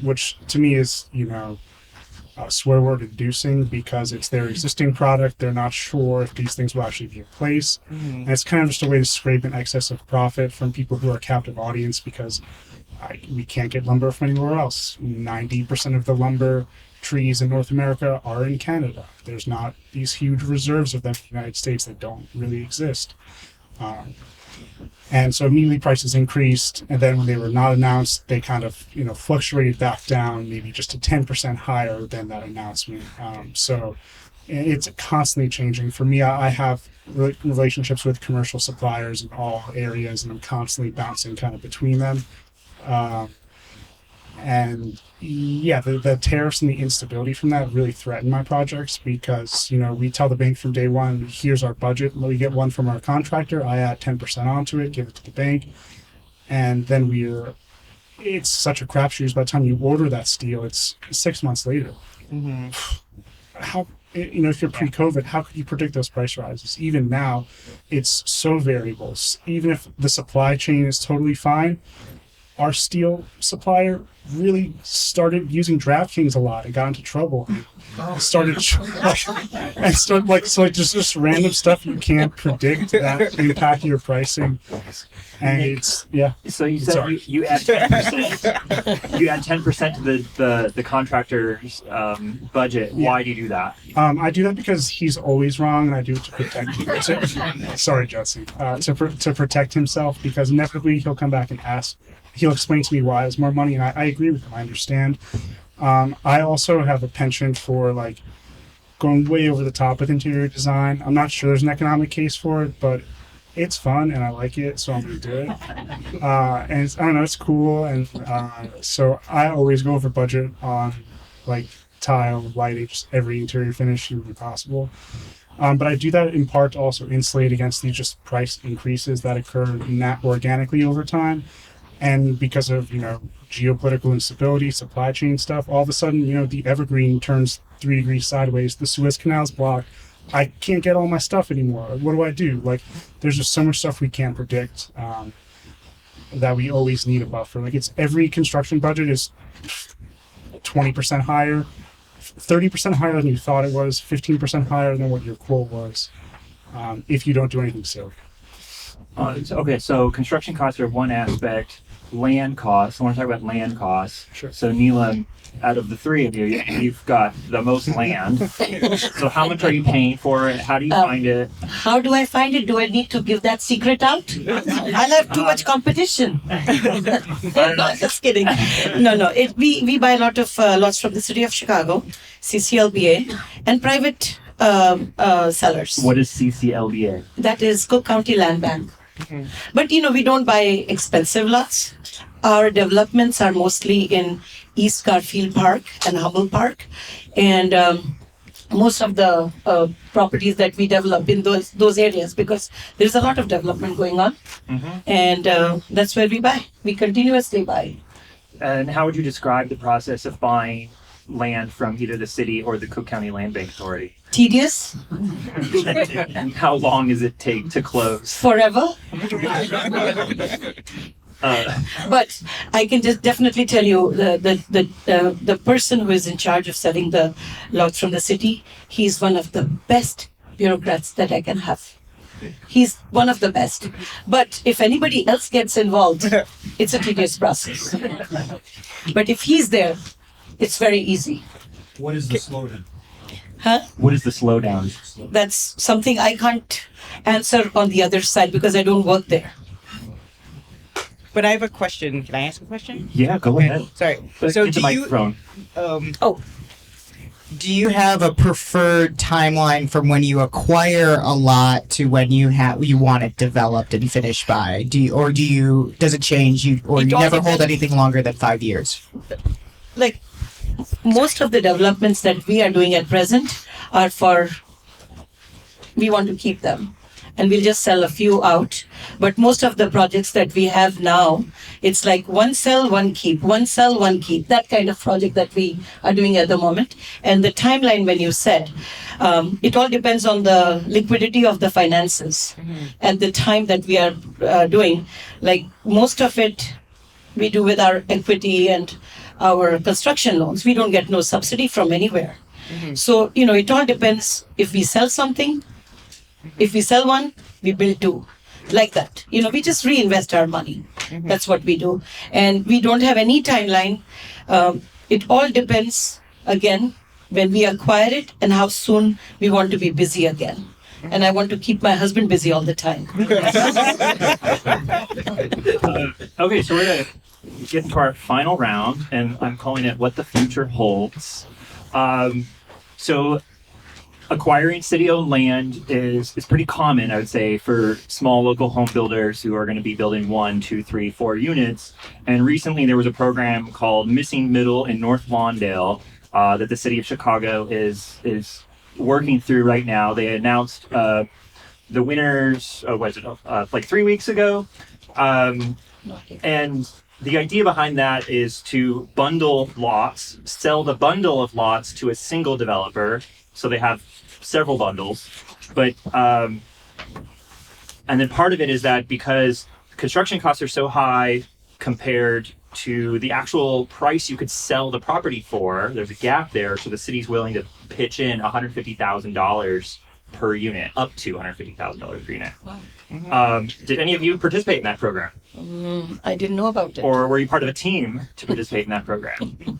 which to me is, swear word inducing, because it's their existing product. They're not sure if these things will actually be in place. And it's kind of just a way to scrape an excess of profit from people who are a captive audience, because we can't get lumber from anywhere else. 90% of the lumber trees in North America are in Canada. There's not these huge reserves of them in the United States that don't really exist. And so immediately prices increased, and then when they were not announced, they kind of, fluctuated back down, maybe just to 10% higher than that announcement. So it's constantly changing. For me, I have relationships with commercial suppliers in all areas, and I'm constantly bouncing kind of between them. And yeah, the tariffs and the instability from that really threaten my projects, because, we tell the bank from day one, here's our budget. We get one from our contractor. I add 10% onto it, give it to the bank. And then it's such a crapshoot. By the time you order that steel, it's 6 months later. Mm-hmm. How, if you're pre-COVID, how could you predict those price rises? Even now, it's so variable. Even if the supply chain is totally fine, our steel supplier really started using DraftKings a lot and got into trouble. Started just random stuff you can't predict that impact your pricing. And it's So you said you add 10%. You add 10% to the contractor's budget. Yeah. Why do you do that? I do that because he's always wrong, and I do it to protect. Sorry, Jesse. To protect himself, because inevitably he'll come back and ask. He'll explain to me why it's more money, and I agree with him. I understand. I also have a penchant for going way over the top with interior design. I'm not sure there's an economic case for it, but it's fun and I like it, so I'm gonna do it. And I don't know, it's cool, and so I always go over budget on tile, lighting, just every interior finish humanly possible. But I do that in part to also insulate against these just price increases that occur organically over time. And because of, geopolitical instability, supply chain stuff, all of a sudden, the evergreen turns 3 degrees sideways, the Suez Canal's blocked. I can't get all my stuff anymore. What do? There's just so much stuff we can't predict that we always need a buffer. It's every construction budget is 20% higher, 30% higher than you thought it was, 15% higher than what your quote was, if you don't do anything silly. Okay, so construction costs are one aspect. land costs. I want to talk about land costs. Sure. So Neelam, out of the three of you, you've got the most land. So how much are you paying for it? How do you find it? How do I find it? Do I need to give that secret out? I'll have too much competition. No, just kidding. No. We buy a lot of lots from the city of Chicago, CCLBA, and private sellers. What is CCLBA? That is Cook County Land Bank. But we don't buy expensive lots. Our developments are mostly in East Garfield Park and Humble Park, and most of the properties that we develop in those areas, because there's a lot of development going on, and that's where we buy. We continuously buy. And how would you describe the process of buying land from either the city or the Cook County Land Bank Authority? Tedious, And how long does it take to close? forever. But I can just definitely tell you the person who is in charge of selling the lots from the city, he's one of the best bureaucrats that I can have. He's one of the best. But if anybody else gets involved, it's a tedious process. But if he's there, it's very easy. What is the slogan? Huh? What is the slowdown? That's something I can't answer on the other side because I don't work there. But I have a question. Can I ask a question? Yeah, go ahead. Sorry. Get So the do microphone. do you have a preferred timeline from when you acquire a lot to when you want it developed and finished by? Does it change? You It all never hold depends. anything longer than 5 years? Like most of the developments that we are doing at present are we want to keep them, and we'll just sell a few out. But most of the projects that we have now, it's like one sell, one keep, one sell, one keep, that kind of project that we are doing at the moment. And the timeline, when you said, it all depends on the liquidity of the finances and the time that we are doing. Like most of it we do with our equity and our construction loans. We don't get no subsidy from anywhere. So, it all depends. If we sell something, if we sell one, we build two. Like that. We just reinvest our money. That's what we do. And we don't have any timeline. It all depends, again, when we acquire it and how soon we want to be busy again. And I want to keep my husband busy all the time. Okay, so we're going to get into our final round, and I'm calling it What the Future Holds. So acquiring city-owned land is pretty common, I would say, for small local home builders who are going to be building 1, 2, 3, 4 units. And recently there was a program called Missing Middle in North Lawndale that the city of Chicago is working through right now. They announced the winners, like 3 weeks ago. And the idea behind that is to bundle lots, sell the bundle of lots to a single developer. So they have several bundles, but and then part of it is that because construction costs are so high compared to the actual price you could sell the property for, there's a gap there. So the city's willing to pitch in $150,000 per unit, up to $150,000 per unit. Wow. Did any of you participate in that program? I didn't know about it. Or were you part of a team to participate in that program?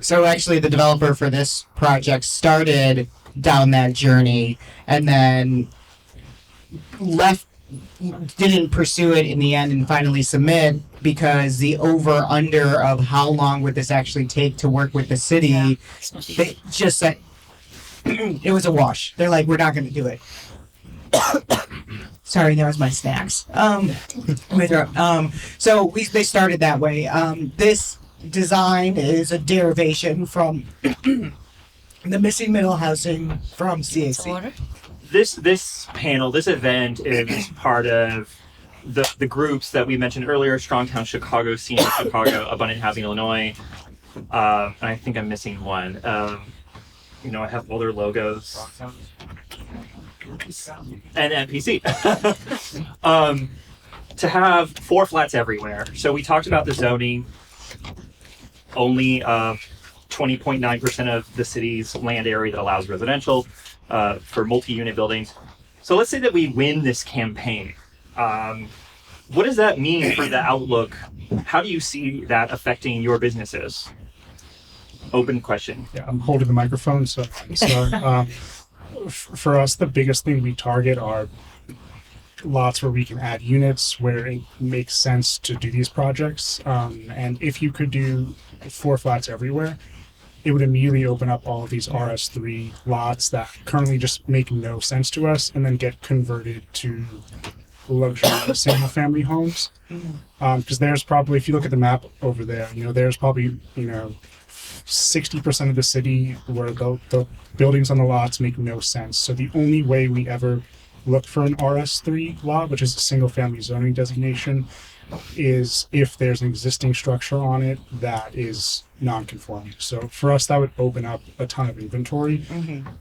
So actually, the developer for this project started down that journey and then didn't pursue it in the end and finally submit because the over-under of how long would this actually take to work with the city, they just said, it was a wash. They're like, we're not going to do it. Sorry, that was my snacks. So they started that way. This design is a derivation from the missing middle housing from CAC. This panel, this event is part of the groups that we mentioned earlier: Strong Town Chicago, CNU Chicago, Abundant Housing Illinois. And I think I'm missing one. I have all their logos. And NPC. To have 4 flats everywhere. So we talked about the zoning. Only 20.9% of the city's land area that allows residential for multi-unit buildings. So let's say that we win this campaign. What does that mean for the outlook? How do you see that affecting your businesses? Open question. Yeah, I'm holding the microphone, so for us, the biggest thing we target are lots where we can add units where it makes sense to do these projects. And if you could do 4 flats everywhere, it would immediately open up all of these RS3 lots that currently just make no sense to us and then get converted to luxury single family homes. Because there's probably, if you look at the map over there, there's probably, 60% of the city where the buildings on the lots make no sense. So the only way we ever look for an RS3 lot, which is a single family zoning designation, is if there's an existing structure on it that is non-conforming. So for us, that would open up a ton of inventory.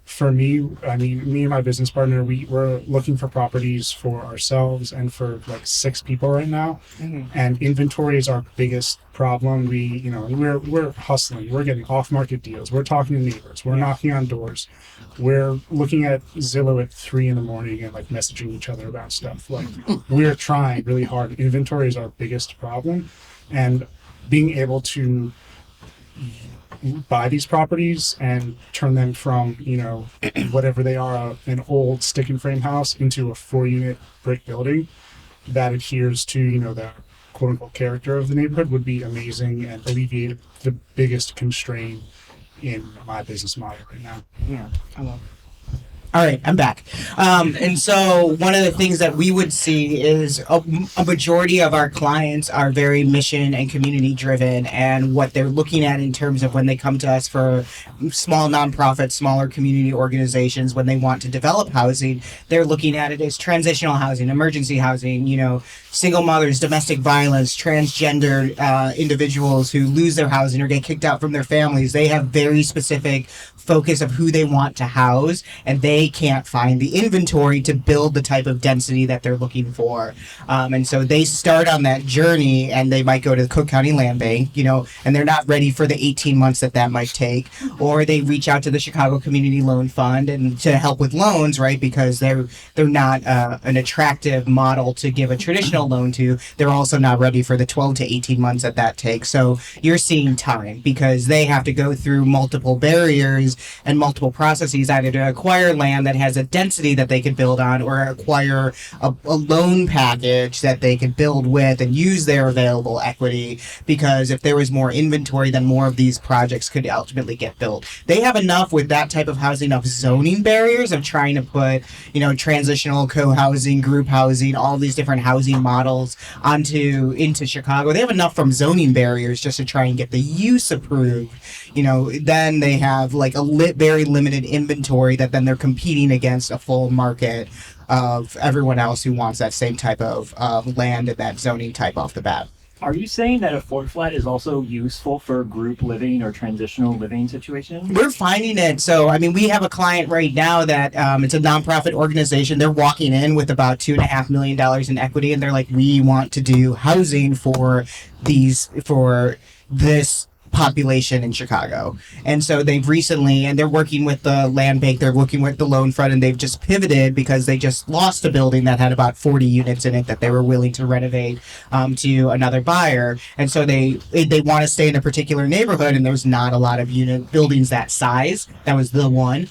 For me, me and my business partner, we're looking for properties for ourselves and for like 6 people right now. And inventory is our biggest problem. We're hustling. We're getting off-market deals. We're talking to neighbors. We're knocking on doors. We're looking at Zillow at 3 a.m. and like messaging each other about stuff. Like we're trying really hard. Inventory is our biggest problem, and being able to buy these properties and turn them from whatever they are, an old stick and frame house, into a 4-unit brick building that adheres to the quote unquote character of the neighborhood would be amazing and alleviate the biggest constraint in my business model right now. Yeah, I love it. All right, I'm back. And so one of the things that we would see is a majority of our clients are very mission and community driven, and what they're looking at in terms of when they come to us for small nonprofits, smaller community organizations, when they want to develop housing, they're looking at it as transitional housing, emergency housing, single mothers, domestic violence, transgender individuals who lose their housing or get kicked out from their families. They have very specific focus of who they want to house, and they can't find the inventory to build the type of density that they're looking for. And so they start on that journey, and they might go to the Cook County Land Bank, and they're not ready for the 18 months that might take, or they reach out to the Chicago Community Loan Fund and to help with loans, right? Because they're not an attractive model to give a traditional loan to. They're also not ready for the 12 to 18 months that takes. So you're seeing time because they have to go through multiple barriers and multiple processes, either to acquire land that has a density that they could build on, or acquire a loan package that they could build with and use their available equity. Because if there was more inventory, then more of these projects could ultimately get built. They have enough with that type of housing of zoning barriers of trying to put, transitional co-housing, group housing, all these different housing models into Chicago. They have enough from zoning barriers just to try and get the use approved. Then they have like a very limited inventory that then they're competing against a full market of everyone else who wants that same type of land and that zoning type off the bat. Are you saying that a 4 flat is also useful for group living or transitional living situations? We're finding it. So, we have a client right now that it's a nonprofit organization. They're walking in with about $2.5 million in equity, and they're like, we want to do housing for this population in Chicago. And so they've recently, and they're working with the land bank, they're working with the loan fund, and they've just pivoted because they just lost a building that had about 40 units in it that they were willing to renovate to another buyer. And so they want to stay in a particular neighborhood, and there's not a lot of buildings that size. That was the one.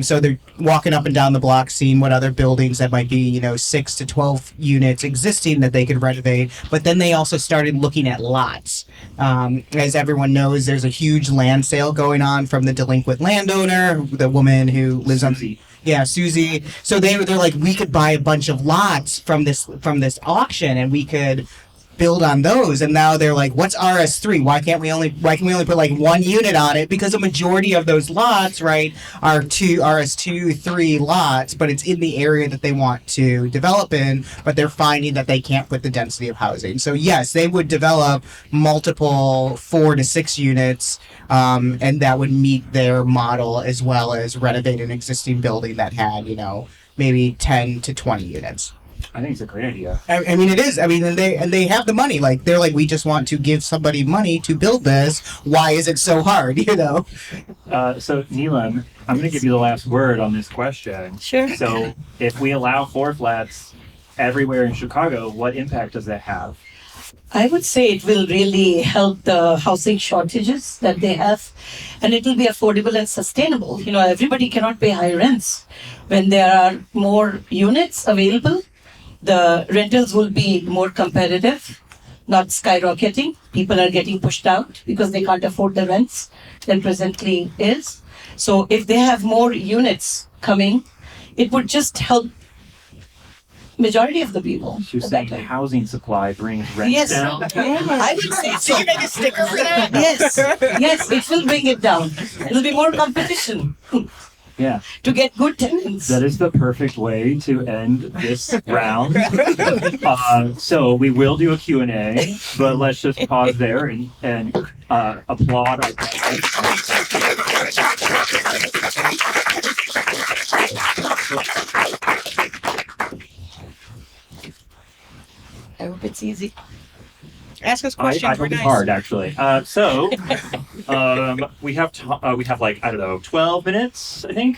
So they're walking up and down the block, seeing what other buildings that might be, 6 to 12 units existing that they could renovate. But then they also started looking at lots. As everyone knows, there's a huge land sale going on from the delinquent landowner, the woman who lives on Susie. So they're like, we could buy a bunch of lots from this auction, and we could build on those. And now they're like, what's RS3? Why can we only put like 1 unit on it? Because a majority of those lots, right, are RS2, 3 lots, but it's in the area that they want to develop in, but they're finding that they can't put the density of housing. So yes, they would develop multiple 4 to 6 units, and that would meet their model, as well as renovate an existing building that had, maybe 10 to 20 units. I think it's a great idea. It is. And they have the money. Like, they're like, we just want to give somebody money to build this. Why is it so hard? So Neelam, I'm going to give you the last word on this question. Sure. So if we allow 4 flats, everywhere in Chicago, what impact does that have? I would say it will really help the housing shortages that they have, and it will be affordable and sustainable. You know, everybody cannot pay high rents. When there are more units available, the rentals will be more competitive, not skyrocketing. People are getting pushed out because they can't afford the rents than presently is. So if they have more units coming, it would just help majority of the people. You're saying the housing supply brings rents Yes. down? I would say so. Did you make a sticker for that? Yes, yes, it will bring it down. It'll be more competition Yeah, to get good tenants. that is the perfect way to end this round. So we will do a Q&A, but let's just pause there and applaud our I hope it's easy. Ask us I questions. We're hope it's nice. hard, actually. We have like, I don't know, 12 minutes, I think.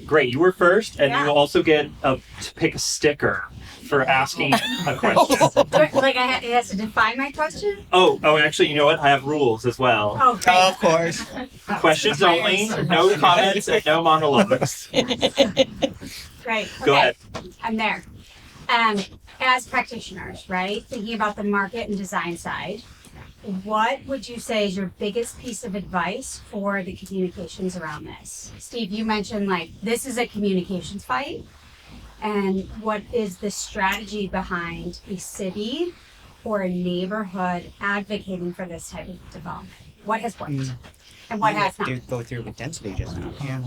Great, you were first, and you will also get to pick a sticker for asking a question. Like it has to define my question? Oh, actually, you know what? I have rules as well. Oh, great. Of course. Questions only, no comments, and no monologues. Great. Go ahead. I'm there. As practitioners, right? Thinking about the market and design side, what would you say is your biggest piece of advice for the communications around this? Steve, you mentioned like this is a communications fight. And what is the strategy behind a city or a neighborhood advocating for this type of development? What has worked and what has not? Go through with density just now. Yeah.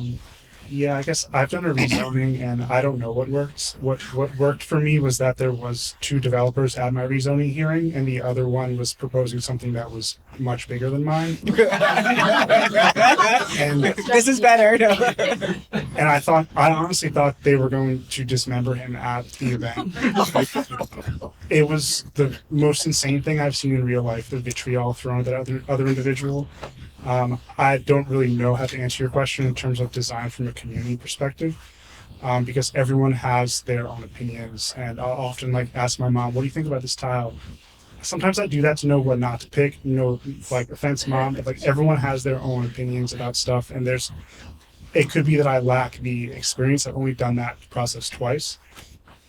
Yeah, I guess I've done a rezoning and I don't know what works. What worked for me was that there was 2 developers at my rezoning hearing and the other one was proposing something that was much bigger than mine. And This is better. No. and I honestly thought they were going to dismember him at the event. It was the most insane thing I've seen in real life, the vitriol thrown at that other individual. I don't really know how to answer your question in terms of design from a community perspective, because everyone has their own opinions, and I'll often ask my mom, "What do you think about this tile?" Sometimes I do that to know what not to pick. Offense, mom, but everyone has their own opinions about stuff, and it could be that I lack the experience. I've only done that process twice.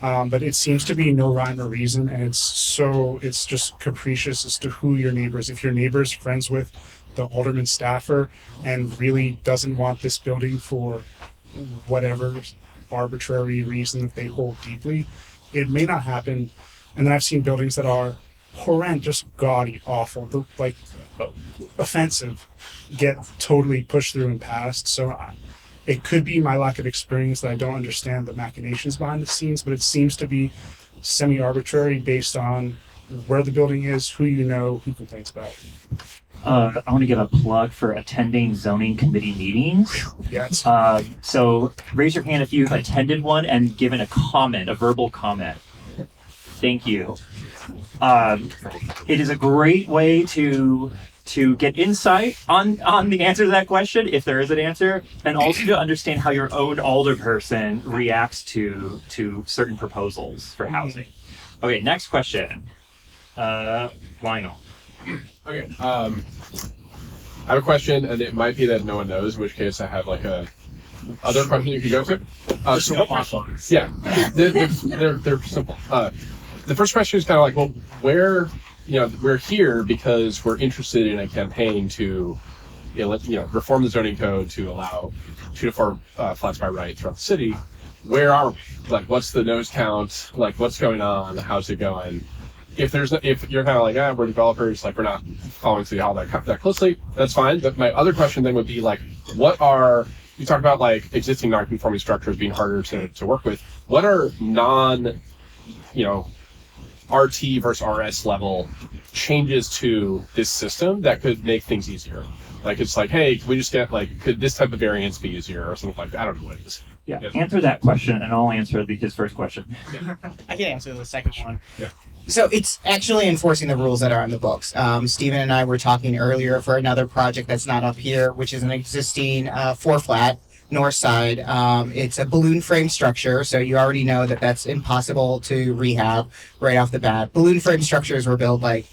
But it seems to be no rhyme or reason, and it's just capricious as to who your neighbor is. If your neighbor is friends with the alderman staffer and really doesn't want this building for whatever arbitrary reason that they hold deeply, it may not happen. And then I've seen buildings that are horrendous, just gaudy, awful, offensive, get totally pushed through and passed. So it could be my lack of experience that I don't understand the machinations behind the scenes, but it seems to be semi-arbitrary based on where the building is, who you know, who complains about it. I want to give a plug for attending zoning committee meetings. Yes. So raise your hand if you've attended one and given a verbal comment. Thank you. It is a great way to get insight on the answer to that question, if there is an answer, and also to understand how your own alderperson reacts to certain proposals for housing. Okay, next question. Lionel. Okay. I have a question, and it might be that no one knows, in which case I have a other question you could go to. Yeah, they're simple. The first question is kind of well, where we're here because we're interested in a campaign to reform the zoning code to allow 2 to 4 flats by right throughout the city. Where are we? What's the nose count? What's going on? How's it going? If you're kind of we're developers, we're not following through all that closely, that's fine. But my other question then would be what are, you talk about existing non-conforming structures being harder to work with. What are RT versus RS level changes to this system that could make things easier? Hey, can we just get could this type of variance be easier or something like that? I don't know what it is. Yeah, answer that question, and I'll answer his first question. I can answer the second one. Yeah. So it's actually enforcing the rules that are on the books. Stephen and I were talking earlier for another project that's not up here, which is an existing 4 flat north side. It's a balloon frame structure, so you already know that that's impossible to rehab right off the bat. Balloon frame structures were built like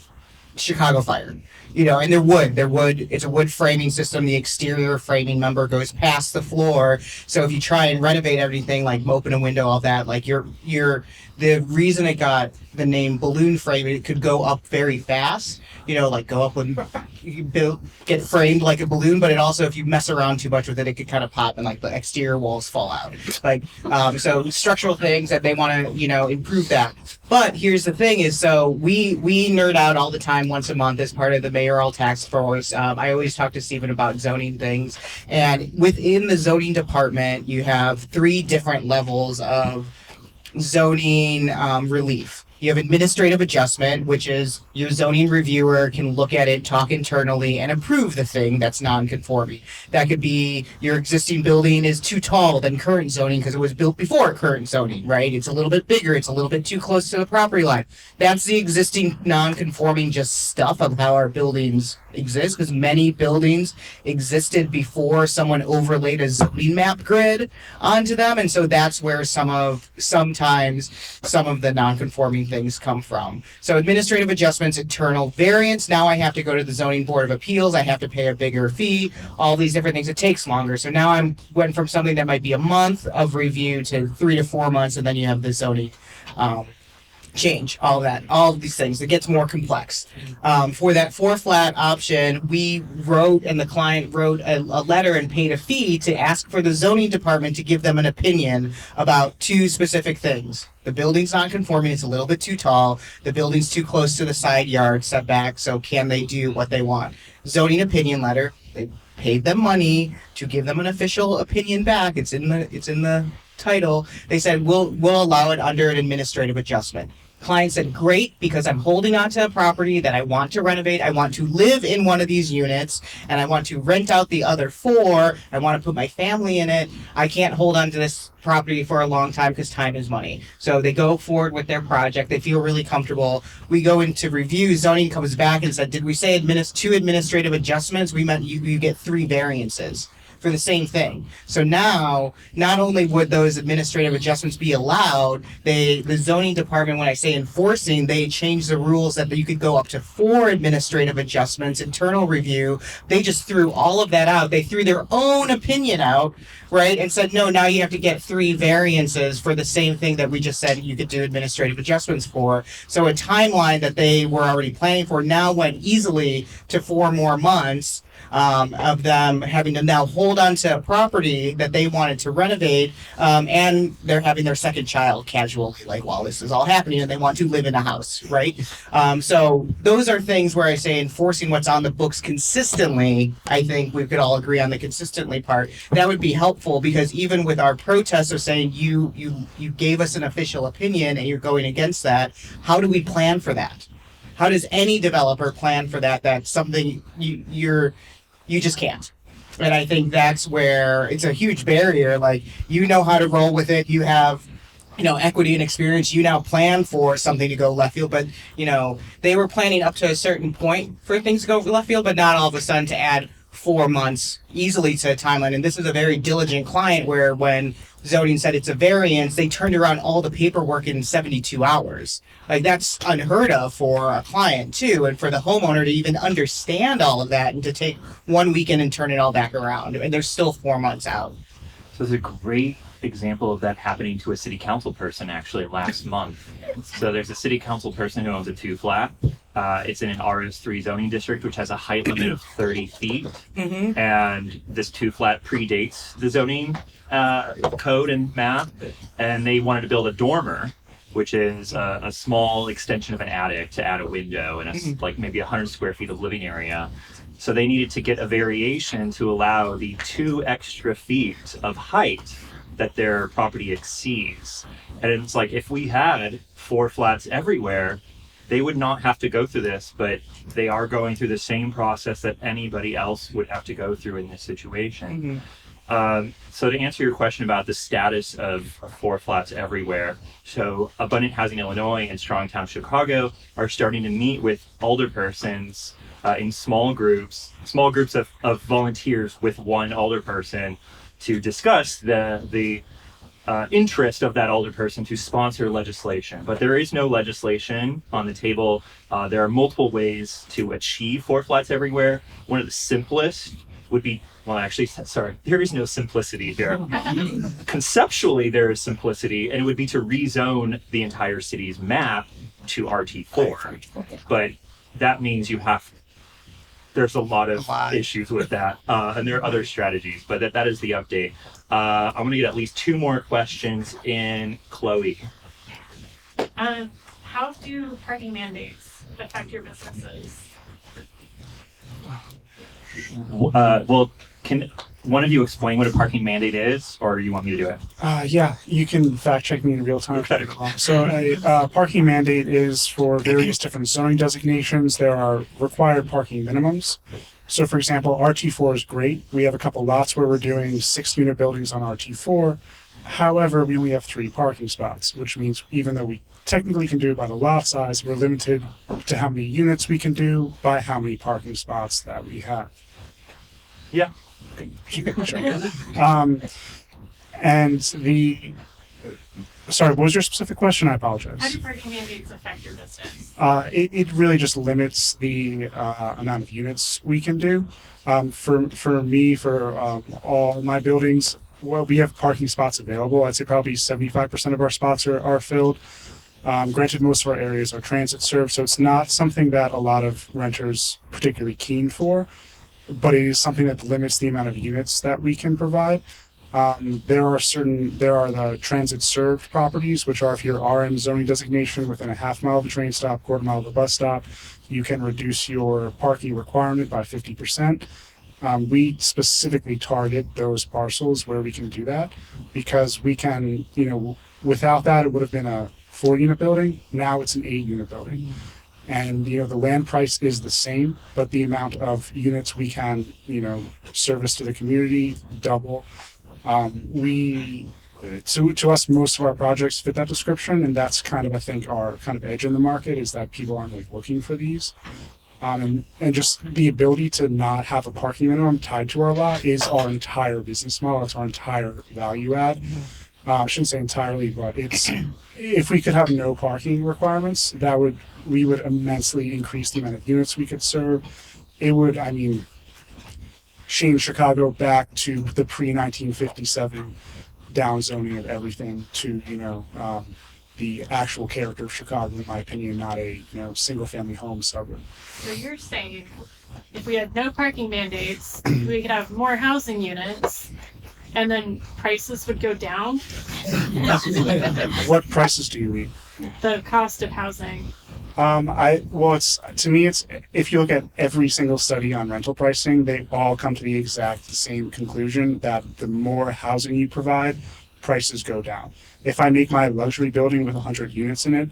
Chicago Fire, and they're wood. It's a wood framing system. The exterior framing member goes past the floor. So if you try and renovate everything, like open a window, all that, like the reason it got the name balloon frame, it could go up very fast. Like go up and get framed like a balloon, but it also, if you mess around too much with it, it could kind of pop and like the exterior walls fall out. So structural things that they want to, improve that. But here's the thing is, so we nerd out all the time once a month as part of the mayoral task force. I always talk to Stephen about zoning things. And within the zoning department, you have 3 different levels of zoning relief. You have administrative adjustment, which is your zoning reviewer can look at it, talk internally, and approve the thing that's non-conforming. That could be your existing building is too tall than current zoning because it was built before current zoning, right? It's a little bit bigger. It's a little bit too close to the property line. That's the existing non-conforming just stuff of how our buildings exist, because many buildings existed before someone overlaid a zoning map grid onto them, and so that's where sometimes some of the non-conforming things come from. So administrative adjustments, internal variance. Now I have to go to the zoning board of appeals. I have to pay a bigger fee. All these different things. It takes longer. So now I went from something that might be a month of review to 3 to 4 months, and then you have the zoning change, all of these things. It gets more complex. For that 4 flat option, we wrote, and the client wrote a letter and paid a fee to ask for the zoning department to give them an opinion about 2 specific things. The building's non-conforming, it's a little bit too tall. The building's too close to the side yard setback, so can they do what they want? Zoning opinion letter. They paid them money to give them an official opinion back. It's in the title. They said, we'll allow it under an administrative adjustment. Client said, great, because I'm holding on to a property that I want to renovate. I want to live in one of these units, and I want to rent out the other 4. I want to put my family in it. I can't hold on to this property for a long time because time is money. So they go forward with their project. They feel really comfortable. We go into review. Zoning comes back and said, did we say 2 administrative adjustments? We meant you get 3 variances for the same thing. So now, not only would those administrative adjustments be allowed, the zoning department, when I say enforcing, they changed the rules that you could go up to 4 administrative adjustments, internal review. They just threw all of that out. They threw their own opinion out, right? And said, no, now you have to get 3 variances for the same thing that we just said you could do administrative adjustments for. So a timeline that they were already planning for now went easily to 4 more months. Of them having to now hold on to a property that they wanted to renovate, and they're having their second child casually, like while this is all happening, and they want to live in a house, right? So those are things where I say enforcing what's on the books consistently. I think we could all agree on the consistently part. That would be helpful, because even with our protests of saying you gave us an official opinion and you're going against that, how do we plan for that? How does any developer plan for that? That's something you just can't. And I think that's where it's a huge barrier. Like, how to roll with it. You have, equity and experience. You now plan for something to go left field, but, they were planning up to a certain point for things to go left field, but not all of a sudden to add 4 months easily to a timeline. And this is a very diligent client where when zoning said it's a variance, they turned around all the paperwork in 72 hours. Like, that's unheard of for a client too, and for the homeowner to even understand all of that and to take 1 weekend and turn it all back around. And they're still 4 months out. So there's a great example of that happening to a city council person actually last month. So there's a city council person who owns a 2 flat. It's in an RS3 zoning district, which has a height limit of 30 feet. Mm-hmm. And this 2 flat predates the zoning code and map. And they wanted to build a dormer, which is a small extension of an attic to add a window and like maybe 100 square feet of living area. So they needed to get a variation to allow the 2 extra feet of height that their property exceeds. And it's like, if we had 4 flats everywhere, they would not have to go through this, but they are going through the same process that anybody else would have to go through in this situation. Mm-hmm. So to answer your question about the status of 4 flats everywhere, so Abundant Housing Illinois and Strongtown Chicago are starting to meet with alderpersons in small groups of volunteers with 1 alderperson to discuss the interest of that older person to sponsor legislation. But there is no legislation on the table. There are multiple ways to achieve 4 flats everywhere. One of the simplest would be, well, actually, sorry, there is no simplicity here. Conceptually, there is simplicity, and it would be to rezone the entire city's map to RT4. But that means there's a lot of issues with that, and there are other strategies, but that is the update. I'm going to get at least 2 more questions in. Chloe. How do parking mandates affect your businesses? Well, can one of you explain what a parking mandate is, or you want me to do it? Yeah, you can fact check me in real time. So a parking mandate is for various different zoning designations. There are required parking minimums. So for example, RT4 is great. We have a couple lots where we're doing 6-unit buildings on RT4. However, we only have 3 parking spots, which means even though we technically can do it by the lot size, we're limited to how many units we can do by how many parking spots that we have. Yeah. And sorry, what was your specific question? I apologize. How do parking mandates affect your business? It really just limits the amount of units we can do. For me, for all my buildings, well, we have parking spots available. I'd say probably 75% of our spots are filled. Granted, most of our areas are transit served, so it's not something that a lot of renters particularly keen for, but it is something that limits the amount of units that we can provide. There are the transit served properties, which are if you are in zoning designation within a half mile of a train stop, quarter mile of a bus stop, you can reduce your parking requirement by 50%. We specifically target those parcels where we can do that because we can, without that, it would have been a 4-unit building. Now it's an 8-unit building. And, the land price is the same, but the amount of units we can, service to the community double. To us, most of our projects fit that description, and that's kind of, I think, our kind of edge in the market is that people aren't really looking for these. And just the ability to not have a parking minimum tied to our lot is our entire business model. It's our entire value add. I shouldn't say entirely, but if we could have no parking requirements, we would immensely increase the amount of units we could serve. It would, change Chicago back to the pre-1957 downzoning of everything to, the actual character of Chicago, in my opinion, not a, single-family home suburb. So you're saying if we had no parking mandates, we could have more housing units, and then prices would go down? What prices do you mean? The cost of housing. It's if you look at every single study on rental pricing, they all come to the exact same conclusion that the more housing you provide, prices go down. If I make my luxury building with 100 units in it,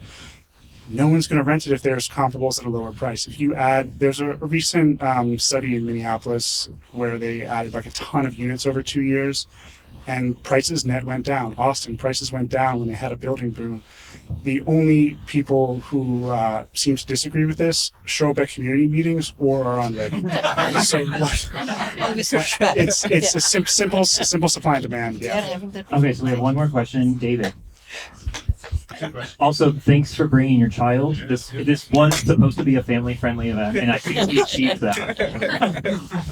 no one's going to rent it if there's comparables at a lower price. If you there's a recent study in Minneapolis where they added like a ton of units over 2 years, and prices net went down. Austin, prices went down when they had a building boom. The only people who seem to disagree with this show up at community meetings or are on Reddit. It's a simple supply and demand. Yeah. Okay, so we have one more question, David. Also, thanks for bringing your child. This one's supposed to be a family-friendly event, and I think we achieved that.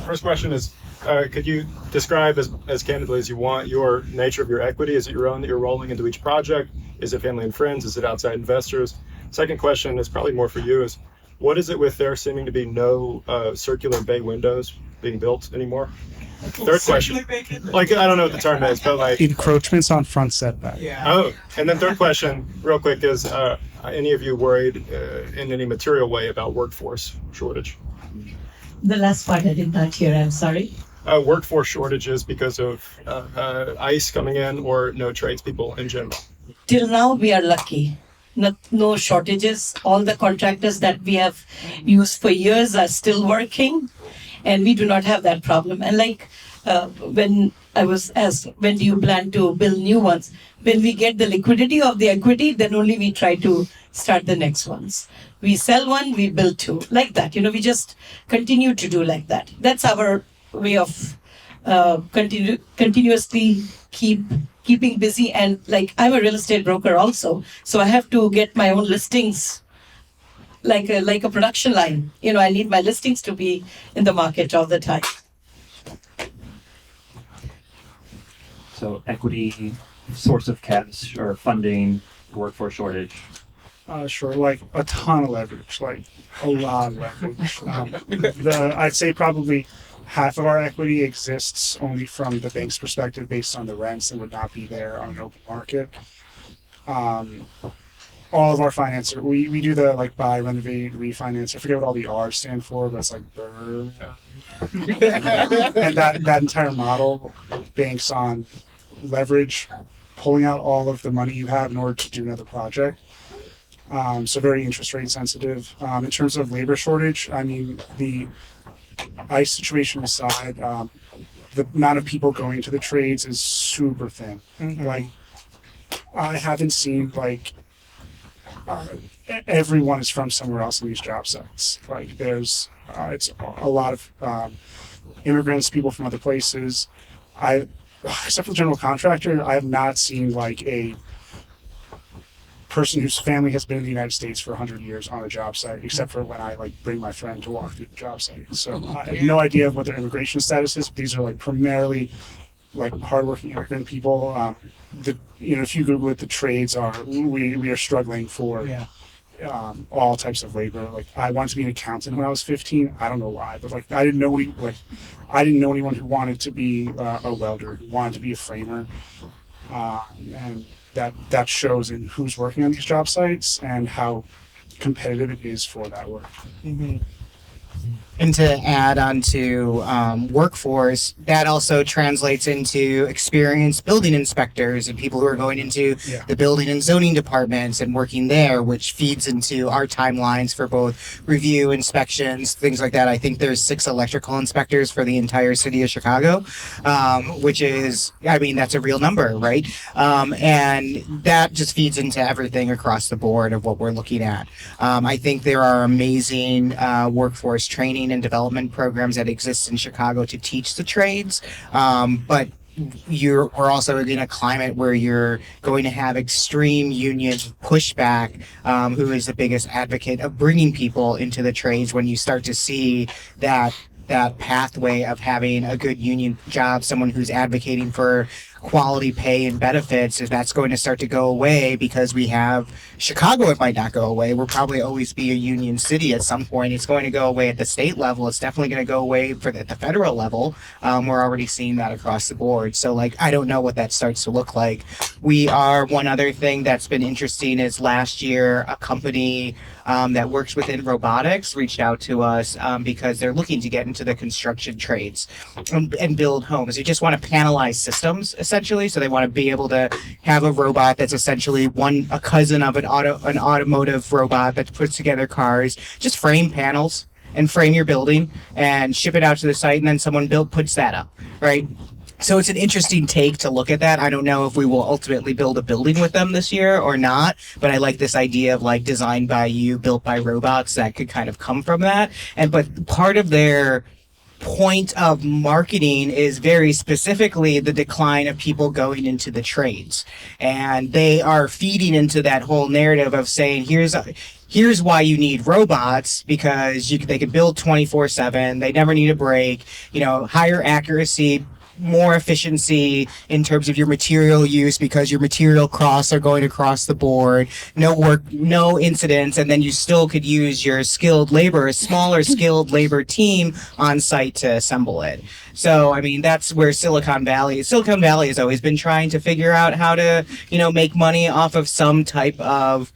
First question is, could you describe as candidly as you want your nature of your equity? Is it your own that you're rolling into each project? Is it family and friends? Is it outside investors? Second question is probably more for you is, what is it with there seeming to be no circular bay windows being built anymore? Third question, I don't know what the term is, but encroachments on front setback. Yeah. Oh, and then third question, real quick, is any of you worried in any material way about workforce shortage? The last part I did not hear. I'm sorry. Workforce shortages because of ICE coming in or no tradespeople in general. Till now, we are lucky. No shortages. All the contractors that we have used for years are still working, and we do not have that problem. And when I was asked, when do you plan to build new ones? When we get the liquidity of the equity, then only we try to start the next ones. We sell one, we build two, like that. We just continue to do like that. That's our way of continuously keeping busy, and like I'm a real estate broker also, so I have to get my own listings like a production line. I need my listings to be in the market all the time. So equity, source of cash or funding, workforce shortage. Sure, like a ton of leverage, like a lot of leverage. I'd say probably half of our equity exists only from the bank's perspective based on the rents and would not be there on an open market. All of our financer, we do the like buy, renovate, refinance. I forget what all the R's stand for, but it's like burn. And that entire model banks on leverage, pulling out all of the money you have in order to do another project. So very interest rate sensitive. In terms of labor shortage, I mean, the ICE situation aside, the amount of people going to the trades is super thin. Like, I haven't seen like everyone is from somewhere else in these job sites. Like, there's it's a lot of immigrants, people from other places. Except for the general contractor, I have not seen like a person whose family has been in the United States for 100 years on a job site, except for when I like bring my friend to walk through the job site. So I have no idea of what their immigration status is. But these are like primarily like hardworking immigrant people. If you Google it, the trades we are struggling for all types of labor. Like, I wanted to be an accountant when I was 15. I don't know why, but like I didn't know anyone who wanted to be a welder, who wanted to be a framer, and that shows in who's working on these job sites and how competitive it is for that work. And to add on to workforce, that also translates into experienced building inspectors and people who are going into the building and zoning departments and working there, which feeds into our timelines for both review, inspections, things like that. I think there's 6 electrical inspectors for the entire city of Chicago, which is, I mean, that's a real number, right? And that just feeds into everything across the board of what we're looking at. I think there are amazing workforce training and development programs that exist in Chicago to teach the trades, but we're also in a climate where you're going to have extreme union pushback, who is the biggest advocate of bringing people into the trades when you start to see that pathway of having a good union job, someone who's advocating for quality pay and benefits, if that's going to start to go away, because we have Chicago, it might not go away. We'll probably always be a union city at some point. It's going to go away at the state level. It's definitely going to go away at the federal level. We're already seeing that across the board. So like, I don't know what that starts to look like. One other thing that's been interesting is last year, a company that works within robotics reached out to us because they're looking to get into the construction trades and build homes. They just want to panelize systems, essentially. So they want to be able to have a robot that's essentially a cousin of an automotive robot that puts together cars, just frame panels and frame your building and ship it out to the site, and then someone puts that up, right? So it's an interesting take to look at that. I don't know if we will ultimately build a building with them this year or not, but I like this idea of like designed by you, built by robots that could kind of come from that. But part of their point of marketing is very specifically the decline of people going into the trades. And they are feeding into that whole narrative of saying, here's why you need robots, because they can build 24/7. They never need a break, higher accuracy, more efficiency in terms of your material use, because your material costs are going across the board, no work, no incidents, and then you still could use your skilled labor, a smaller skilled labor team on site to assemble it. So, I mean, that's where Silicon Valley has always been trying to figure out how to, make money off of some type of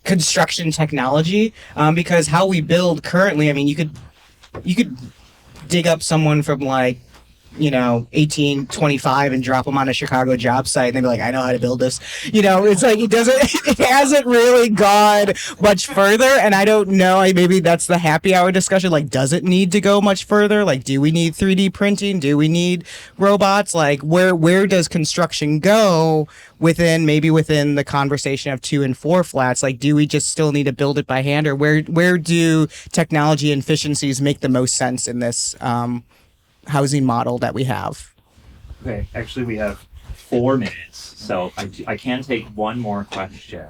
construction technology, because how we build currently, I mean, you could dig up someone from like 1825 and drop them on a Chicago job site and they'd be like, I know how to build this. It's like it hasn't really gone much further. And I don't know, maybe that's the happy hour discussion. Like, does it need to go much further? Like, do we need 3D printing? Do we need robots? Like, where does construction go within the conversation of 2 and 4 flats? Like, do we just still need to build it by hand, or where do technology and efficiencies make the most sense in this housing model that we have. Okay, actually, we have 4 minutes, so I can take one more question.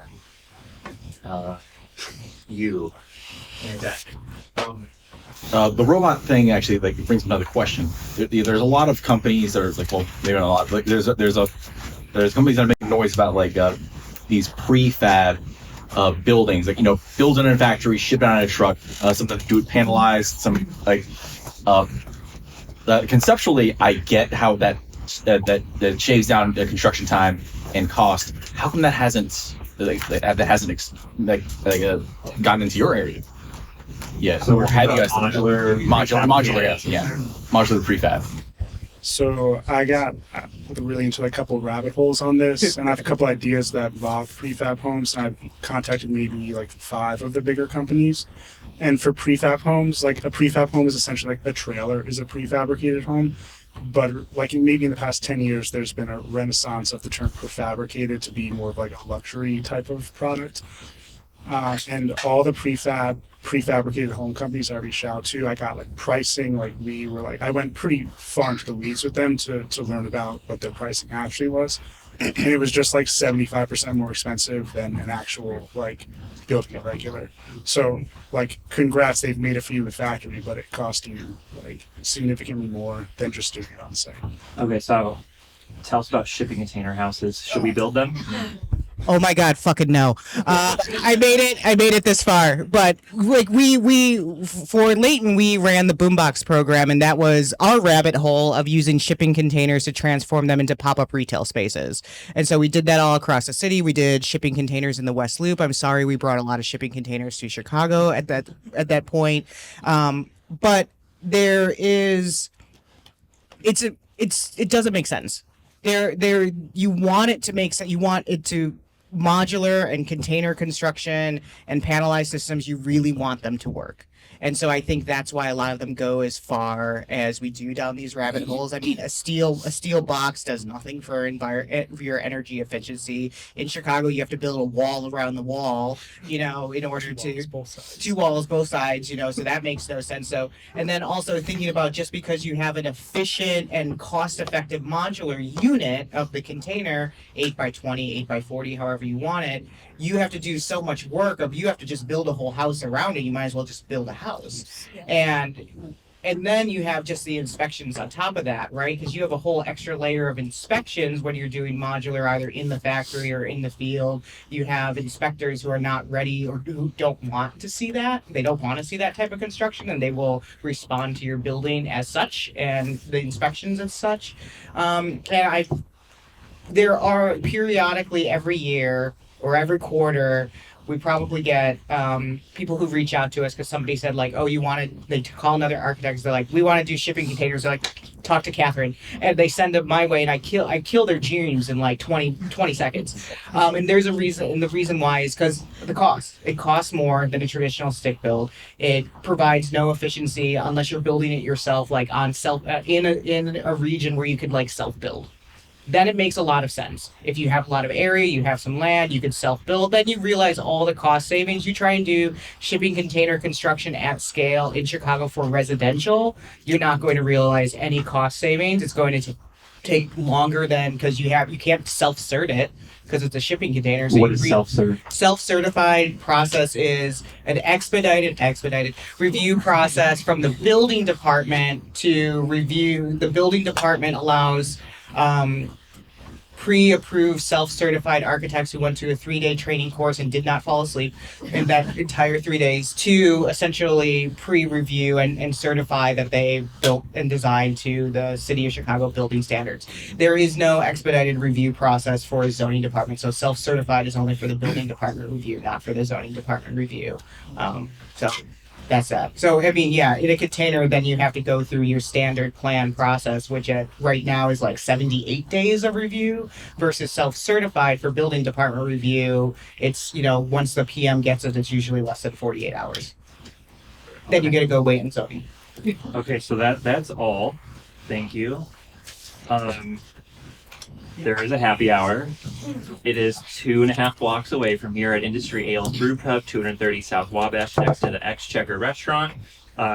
You. The robot thing actually like brings another question. There's a lot of companies that are like, well, maybe not a lot. Like there's companies that are making noise about like these prefab buildings, like build in a factory, ship it on a truck, something to do it panelized, some like conceptually, I get how that shaves down the construction time and cost. How come that hasn't gotten into your area? Yeah, So we're have you talking guys about modular, yeah, modular prefab. So I got really into a couple rabbit holes on this, and I have a couple ideas that involve prefab homes, and I've contacted maybe like 5 of the bigger companies. And for prefab homes, like a prefab home is essentially like a trailer is a prefabricated home. But like maybe in the past 10 years, there's been a renaissance of the term prefabricated to be more of like a luxury type of product. And all the prefabricated home companies I reached out to, I got like pricing, like I went pretty far into the weeds with them to learn about what their pricing actually was. And it was just like 75% more expensive than an actual like building a regular. So like congrats, they've made it for you in the factory, but it cost you like significantly more than just doing it on site. Okay, so tell us about shipping container houses. Should we build them? Oh my God, fucking no. I made it this far, but like we for Layton, we ran the Boombox program, and that was our rabbit hole of using shipping containers to transform them into pop-up retail spaces. And so we did that all across the city. We did shipping containers in the West Loop. I'm sorry, we brought a lot of shipping containers to Chicago at that point. But there is, it doesn't make sense. You want it to make sense. You want it to modular and container construction and panelized systems. You really want them to work. And so I think that's why a lot of them go as far as we do down these rabbit holes. I mean, a steel box does nothing for your energy efficiency. In Chicago, you have to build a wall around the wall, in order to 2 walls, both sides, so that makes no sense. So, and then also thinking about just because you have an efficient and cost-effective modular unit of the container, 8x20, 8x40, however you want it, you have to do so much work of you have to just build a whole house around it. You might as well just build a house. And then you have just the inspections on top of that, right? Because you have a whole extra layer of inspections when you're doing modular, either in the factory or in the field. You have inspectors who are not ready or who don't want to see that. They don't want to see that type of construction, and they will respond to your building as such and the inspections as such. There are periodically every year or every quarter, we probably get people who reach out to us because somebody said like, oh, they call another architect. They're like, we want to do shipping containers. They're like, talk to Catherine. And they send them my way, and I kill their dreams in like 20 seconds. And there's a reason, and the reason why is because the cost. It costs more than a traditional stick build. It provides no efficiency unless you're building it yourself, like on in a region where you could like self-build. Then it makes a lot of sense. If you have a lot of area, you have some land, you can self-build, then you realize all the cost savings. You try and do shipping container construction at scale in Chicago for residential, you're not going to realize any cost savings. It's going to take longer than, because you can't self-cert it because it's a shipping container. So what is self-cert? Self-certified process is an expedited review process from the building department to review. The building department allows pre-approved self-certified architects who went to a 3-day training course and did not fall asleep in that entire 3 days to essentially pre-review and certify that they built and designed to the City of Chicago building standards. There is no expedited review process for a zoning department, so self-certified is only for the building department review, not for the zoning department review. So that's that. So, I mean, yeah, in a container, then you have to go through your standard plan process, which right now is like 78 days of review versus self-certified for building department review. It's, once the PM gets it, it's usually less than 48 hours. Then you got to go wait in zoning. Okay, so that's all. Thank you. There is a happy hour. It is 2.5 blocks away from here at Industry Ale Brew Pub, 230 South Wabash, next to the Exchequer Restaurant.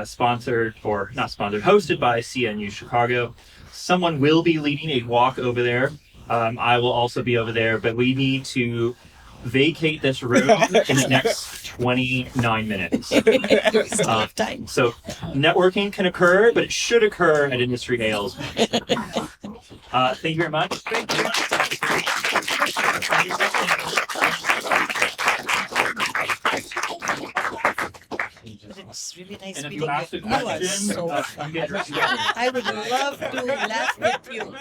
sponsored or not sponsored, hosted by CNU Chicago. Someone will be leading a walk over there. I will also be over there, but we need to vacate this room in the next 29 minutes. So networking can occur, but it should occur at Industry Ales. Thank you very much. Thank you. It's really nice And if meeting you ask a you. You are question, so come get your I would love to laugh with you.